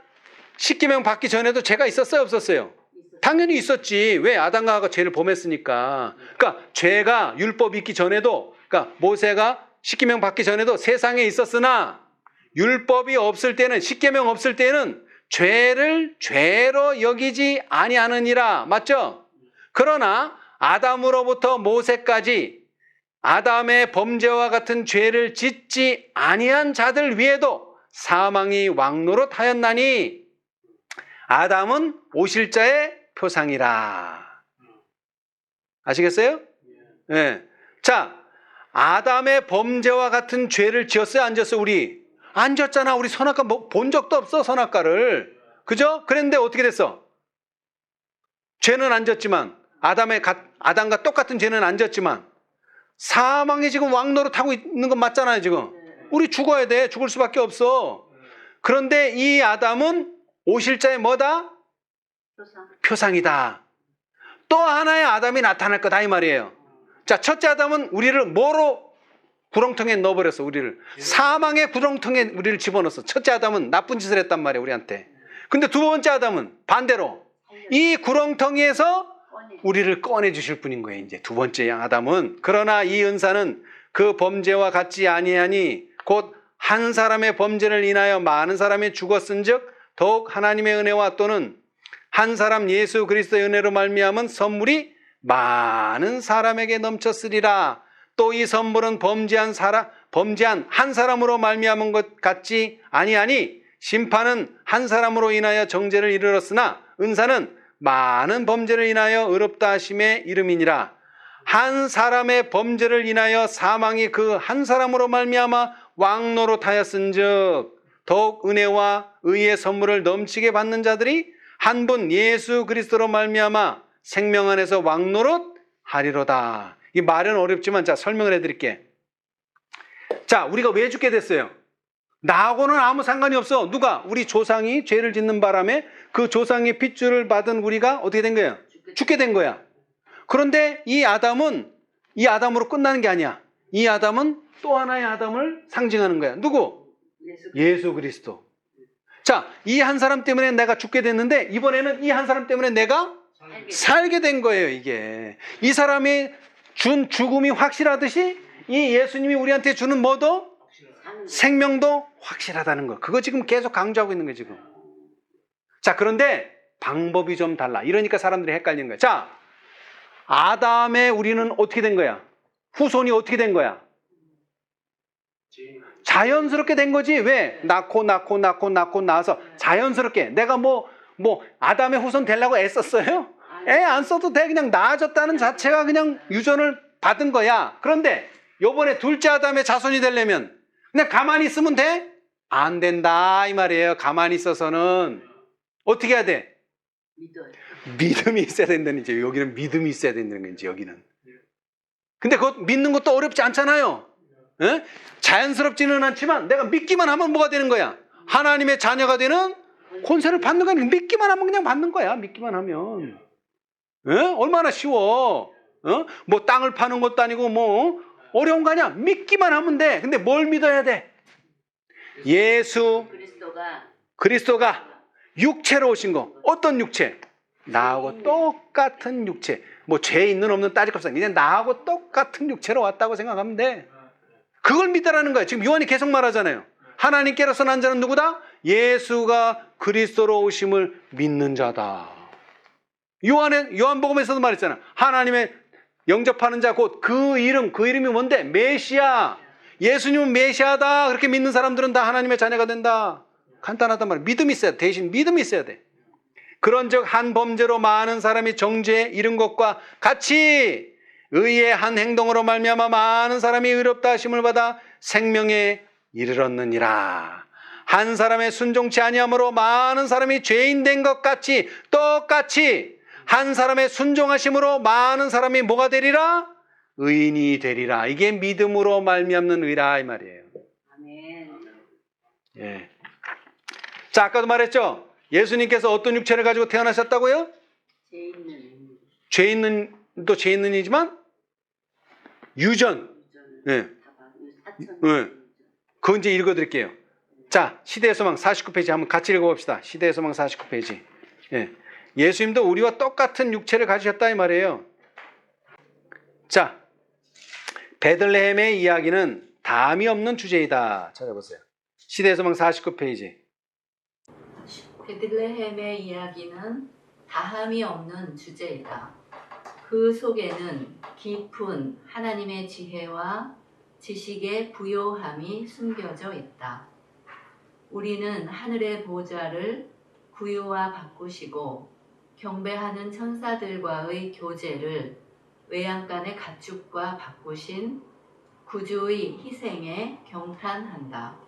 십계명 받기 전에도 죄가 있었어요, 없었어요? 당연히 있었지. 왜? 아담과 하와가 죄를 범했으니까. 그러니까 죄가 율법 있기 전에도, 그러니까 모세가 십계명 받기 전에도 세상에 있었으나, 율법이 없을 때는, 십계명 없을 때는 죄를 죄로 여기지 아니하느니라. 맞죠? 그러나 아담으로부터 모세까지 아담의 범죄와 같은 죄를 짓지 아니한 자들 위에도 사망이 왕노릇하였나니 아담은 오실자의 표상이라. 아시겠어요? 네. 자, 아담의 범죄와 같은 죄를 지었어요? 안 지었어요? 우리? 안 지었잖아. 우리 선악과 본 적도 없어, 선악과를. 그죠? 그런데 어떻게 됐어? 죄는 안 졌지만 아담과 똑같은 죄는 안 졌지만 사망이 지금 왕노릇하고 있는 건 맞잖아요. 지금 우리 죽어야 돼. 죽을 수밖에 없어. 그런데 이 아담은 오실 자의 뭐다? 표상이다. 또 하나의 아담이 나타날 거다 이 말이에요. 자, 첫째 아담은 우리를 뭐로 구렁텅이에 넣어버렸어. 우리를 사망의 구렁텅이에 우리를 집어넣었어. 첫째 아담은 나쁜 짓을 했단 말이에요, 우리한테. 근데 두 번째 아담은 반대로 이 구렁텅이에서 우리를 꺼내 주실 분인 거예요. 이제 두 번째 아담은. 그러나 이 은사는 그 범죄와 같지 아니하니 곧 한 사람의 범죄를 인하여 많은 사람이 죽었은즉 더욱 하나님의 은혜와 또는 한 사람 예수 그리스도의 은혜로 말미암은 선물이 많은 사람에게 넘쳤으리라. 또 이 선물은 범죄한 한 사람으로 말미암은 것 같지 아니하니 심판은 한 사람으로 인하여 정죄를 이르렀으나 은사는 많은 범죄를 인하여 의롭다 하심의 이름이니라. 한 사람의 범죄를 인하여 사망이 그 한 사람으로 말미암아 왕노릇하였은즉 더욱 은혜와 의의 선물을 넘치게 받는 자들이 한 분 예수 그리스도로 말미암아 생명 안에서 왕노릇하리로다. 이 말은 어렵지만 자 설명을 해드릴게. 자, 우리가 왜 죽게 됐어요? 나하고는 아무 상관이 없어. 누가? 우리 조상이 죄를 짓는 바람에 그 조상의 핏줄을 받은 우리가 어떻게 된 거야? 죽게 된 거야. 그런데 이 아담은 이 아담으로 끝나는 게 아니야. 이 아담은 또 하나의 아담을 상징하는 거야. 누구? 예수 그리스도. 자, 이 한 사람 때문에 내가 죽게 됐는데 이번에는 이 한 사람 때문에 내가 살게 된 거예요. 이게 이 사람이 준 죽음이 확실하듯이 이 예수님이 우리한테 주는 뭐도? 생명도 확실하다는 거. 그거 지금 계속 강조하고 있는 거예요. 지금. 자, 그런데 방법이 좀 달라. 이러니까 사람들이 헷갈리는 거야. 자, 아담의 우리는 어떻게 된 거야? 후손이 어떻게 된 거야? 자연스럽게 된 거지. 왜? 낳고 낳아서 자연스럽게. 내가 뭐 아담의 후손 되려고 애썼어요? 애 안 써도 돼. 그냥 낳아졌다는 자체가 그냥 유전을 받은 거야. 그런데 요번에 둘째 아담의 자손이 되려면 그냥 가만히 있으면 돼? 안 된다 이 말이에요. 가만히 있어서는 어떻게 해야 돼? 믿음이 있어야 된다는 거지. 여기는 믿음이 있어야 된다는 거지. 여기는. 근데 그거 믿는 것도 어렵지 않잖아요. 에? 자연스럽지는 않지만 내가 믿기만 하면 뭐가 되는 거야? 하나님의 자녀가 되는 권세를 받는 거야. 믿기만 하면 그냥 받는 거야. 믿기만 하면. 에? 얼마나 쉬워. 뭐 땅을 파는 것도 아니고 뭐 어려운 거 아니야. 믿기만 하면 돼. 근데 뭘 믿어야 돼? 예수 그리스도가 육체로 오신 거. 어떤 육체? 나하고 똑같은 육체. 뭐 죄 있는 없는 따질 것 없어. 그냥 나하고 똑같은 육체로 왔다고 생각하면 돼. 그걸 믿다라는 거예요. 지금 요한이 계속 말하잖아요. 하나님께로서 난 자는 누구다? 예수가 그리스도로 오심을 믿는 자다. 요한복음에서도 말했잖아. 하나님의 영접하는 자 곧 그 이름이 뭔데? 메시아. 예수님은 메시아다. 그렇게 믿는 사람들은 다 하나님의 자녀가 된다. 간단하단 말이야. 믿음이 있어야 돼. 대신 믿음이 있어야 돼. 그런즉 한 범죄로 많은 사람이 정죄에 이른 것과 같이 의의 한 행동으로 말미암아 많은 사람이 의롭다 하심을 받아 생명에 이르렀느니라. 한 사람의 순종치 아니함으로 많은 사람이 죄인 된 것 같이 똑같이 한 사람의 순종하심으로 많은 사람이 뭐가 되리라? 의인이 되리라. 이게 믿음으로 말미암는 의라 이 말이에요. 아멘. 예. 자, 아까도 말했죠. 예수님께서 어떤 육체를 가지고 태어나셨다고요? 죄 있는이지만 유전. 예. 예. 그거 이제 읽어드릴게요. 자, 시대의 소망 49페이지 한번 같이 읽어봅시다. 시대의 소망 49페이지. 예. 예수님도 우리와 똑같은 육체를 가지셨다 이 말이에요. 자, 베들레헴의 이야기는 담이 없는 주제이다. 찾아보세요. 시대의 소망 49페이지. 베들레헴의 이야기는 다함이 없는 주제이다. 그 속에는 깊은 하나님의 지혜와 지식의 부요함이 숨겨져 있다. 우리는 하늘의 보좌를 구유와 바꾸시고 경배하는 천사들과의 교제를 외양간의 가축과 바꾸신 구주의 희생에 경탄한다.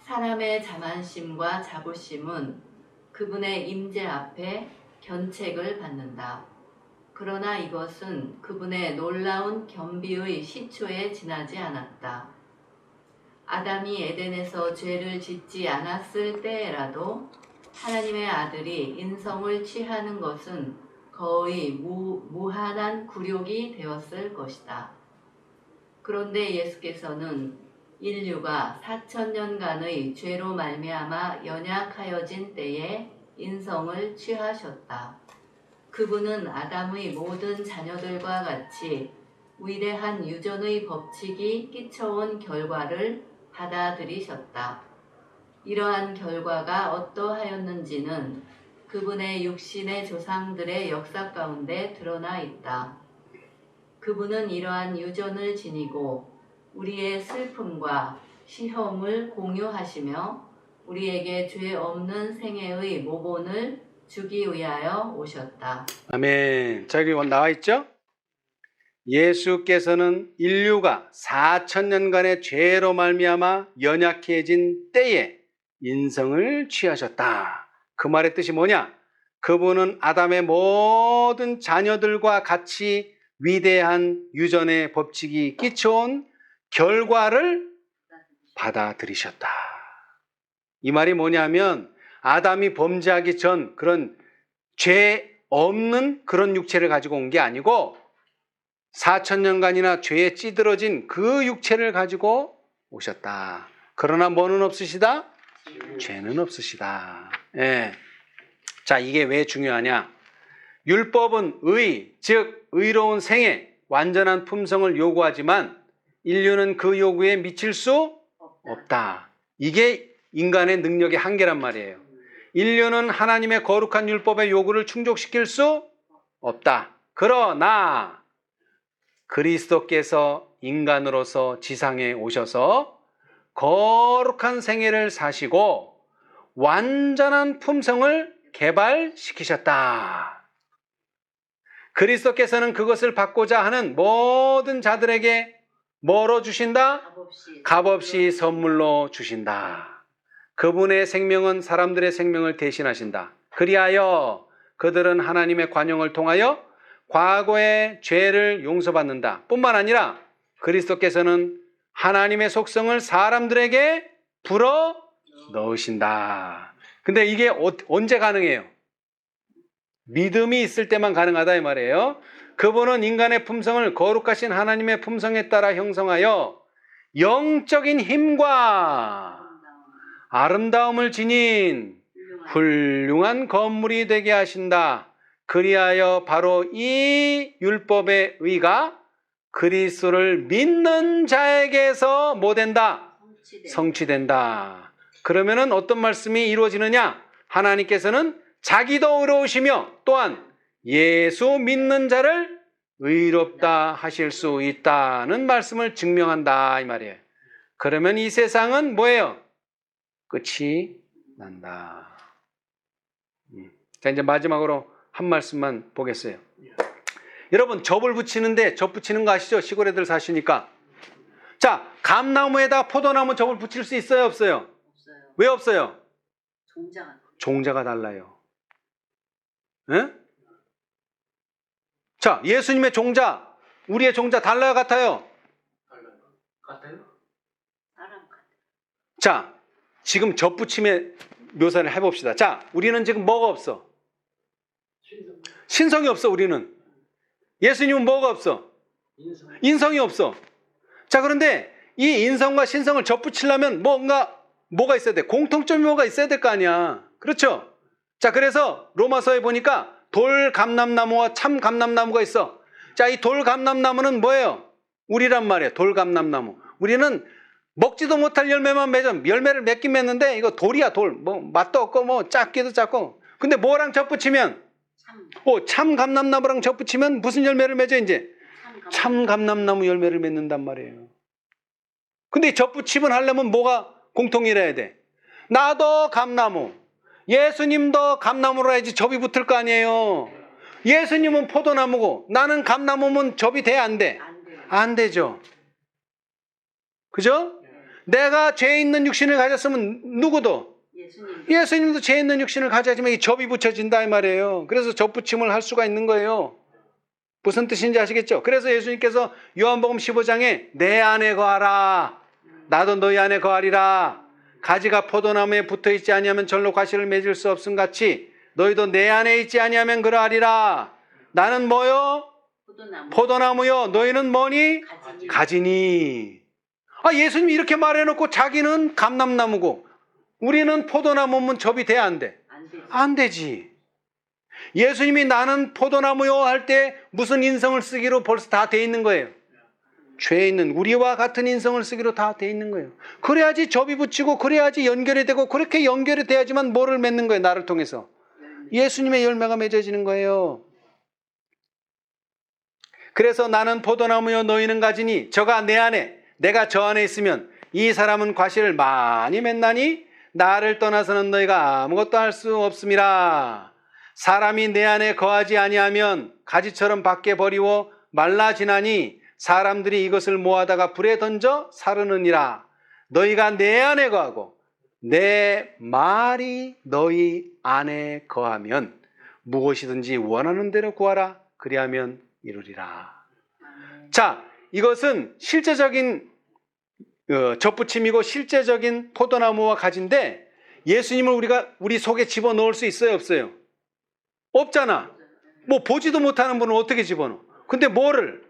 사람의 자만심과 자부심은 그분의 임재 앞에 견책을 받는다. 그러나 이것은 그분의 놀라운 겸비의 시초에 지나지 않았다. 아담이 에덴에서 죄를 짓지 않았을 때에라도 하나님의 아들이 인성을 취하는 것은 거의 무한한 굴욕이 되었을 것이다. 그런데 예수께서는 인류가 4000년간의 죄로 말미암아 연약하여진 때에 인성을 취하셨다. 그분은 아담의 모든 자녀들과 같이 위대한 유전의 법칙이 끼쳐온 결과를 받아들이셨다. 이러한 결과가 어떠하였는지는 그분의 육신의 조상들의 역사 가운데 드러나 있다. 그분은 이러한 유전을 지니고 우리의 슬픔과 시험을 공유하시며 우리에게 죄 없는 생애의 모본을 주기 위하여 오셨다. 아멘. 자, 여기 나와 있죠? 예수께서는 인류가 4000년간의 죄로 말미암아 연약해진 때에 인성을 취하셨다. 그 말의 뜻이 뭐냐? 그분은 아담의 모든 자녀들과 같이 위대한 유전의 법칙이 끼쳐온 결과를 받아들이셨다. 이 말이 뭐냐면 아담이 범죄하기 전 그런 죄 없는 그런 육체를 가지고 온 게 아니고 4000년간이나 죄에 찌들어진 그 육체를 가지고 오셨다. 그러나 뭐는 없으시다? 죄는 없으시다. 예. 자, 이게 왜 중요하냐? 율법은 의, 즉 의로운 생애, 완전한 품성을 요구하지만 인류는 그 요구에 미칠 수 없다. 이게 인간의 능력의 한계란 말이에요. 인류는 하나님의 거룩한 율법의 요구를 충족시킬 수 없다. 그러나 그리스도께서 인간으로서 지상에 오셔서 거룩한 생애를 사시고 완전한 품성을 개발시키셨다. 그리스도께서는 그것을 받고자 하는 모든 자들에게 뭐로 주신다? 값없이 선물로 주신다. 그분의 생명은 사람들의 생명을 대신하신다. 그리하여 그들은 하나님의 관용을 통하여 과거의 죄를 용서받는다. 뿐만 아니라 그리스도께서는 하나님의 속성을 사람들에게 불어 넣으신다. 근데 이게 언제 가능해요? 믿음이 있을 때만 가능하다 이 말이에요. 그분은 인간의 품성을 거룩하신 하나님의 품성에 따라 형성하여 영적인 힘과 아름다움을 지닌 훌륭한 건물이 되게 하신다. 그리하여 바로 이 율법의 의가 그리스도를 믿는 자에게서 뭐 된다? 성취된다. 그러면은 어떤 말씀이 이루어지느냐? 하나님께서는 자기도 의로우시며 또한 예수 믿는 자를 의롭다 하실 수 있다는 말씀을 증명한다 이 말이에요. 그러면 이 세상은 뭐예요? 끝이 난다. 자, 이제 마지막으로 한 말씀만 보겠어요. 여러분, 접을 붙이는데 접 붙이는 거 아시죠? 시골 애들 사시니까. 자, 감나무에다 포도나무 접을 붙일 수 있어요? 없어요? 없어요. 왜 없어요? 종자가 달라요. 에? 자, 예수님의 종자, 우리의 종자 달라요, 같아요? 같아요? 사람 같아요. 자, 지금 접 붙임의 묘사를 해봅시다. 자, 우리는 지금 뭐가 없어? 신성이 없어, 우리는. 예수님은 뭐가 없어? 인성이 없어. 자, 그런데 이 인성과 신성을 접붙이려면 뭐가 있어야 돼? 공통점이 뭐가 있어야 될 거 아니야. 그렇죠? 자, 그래서 로마서에 보니까 돌감람나무와 참감람나무가 있어. 자, 이 돌감람나무는 뭐예요? 우리란 말이에요. 돌감람나무. 우리는 먹지도 못할 열매만 맺어. 열매를 맺긴 맺는데 이거 돌이야, 돌. 뭐 맛도 없고 뭐 작기도 작고. 근데 뭐랑 접붙이면? 참 감람나무랑 접붙이면 무슨 열매를 맺어 이제? 참 감람나무 열매를 맺는단 말이에요. 근데 접붙임을 하려면 뭐가 공통이라야 돼? 나도 감나무, 예수님도 감나무로 해야지 접이 붙을 거 아니에요. 예수님은 포도나무고 나는 감나무면 접이 돼, 안 돼? 안 되죠. 그죠? 내가 죄 있는 육신을 가졌으면 누구도 예수님도 죄 있는 육신을 가져야지만 이 접이 붙여진다 이 말이에요. 그래서 접붙임을 할 수가 있는 거예요. 무슨 뜻인지 아시겠죠? 그래서 예수님께서 요한복음 15장에 내 안에 거하라, 나도 너희 안에 거하리라. 가지가 포도나무에 붙어있지 아니하면 절로 가시를 맺을 수 없음 같이 너희도 내 안에 있지 아니하면 그러하리라. 나는 뭐요? 포도나무요. 너희는 뭐니? 가지니. 예수님이 이렇게 말해놓고 자기는 감람나무고 우리는 포도나무면 접이 돼, 안 돼? 안 되지. 예수님이 나는 포도나무요 할 때 무슨 인성을 쓰기로 벌써 다 돼 있는 거예요. 죄 있는 우리와 같은 인성을 쓰기로 다 돼 있는 거예요. 그래야지 접이 붙이고 그래야지 연결이 되고 그렇게 연결이 돼야지만 뭐를 맺는 거예요. 나를 통해서. 예수님의 열매가 맺어지는 거예요. 그래서 나는 포도나무요 너희는 가지니 저가 내 안에 내가 저 안에 있으면 이 사람은 과실을 많이 맺나니 나를 떠나서는 너희가 아무것도 할 수 없음이라. 사람이 내 안에 거하지 아니하면 가지처럼 밖에 버리고 말라지나니 사람들이 이것을 모아다가 불에 던져 사르느니라. 너희가 내 안에 거하고 내 말이 너희 안에 거하면 무엇이든지 원하는 대로 구하라. 그리하면 이루리라. 자, 이것은 실제적인 접붙임이고 실제적인 포도나무와 가지인데 예수님을 우리 속에 집어넣을 수 있어요, 없어요? 없잖아. 뭐 보지도 못하는 분은 어떻게 집어넣어? 근데 뭐를?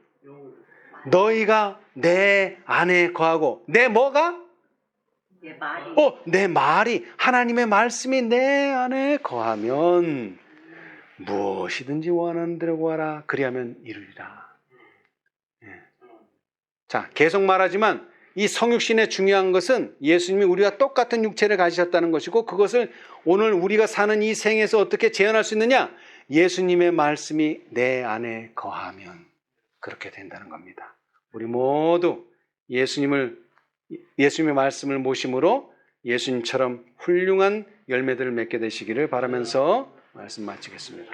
너희가 내 안에 거하고 내 뭐가? 내 말이. 내 말이 하나님의 말씀이 내 안에 거하면 무엇이든지 원하는 대로 구하라. 그리하면 이루리라. 자, 계속 말하지만 이 성육신의 중요한 것은 예수님이 우리와 똑같은 육체를 가지셨다는 것이고 그것을 오늘 우리가 사는 이 생에서 어떻게 재현할 수 있느냐? 예수님의 말씀이 내 안에 거하면 그렇게 된다는 겁니다. 우리 모두 예수님의 말씀을 모심으로 예수님처럼 훌륭한 열매들을 맺게 되시기를 바라면서 말씀 마치겠습니다.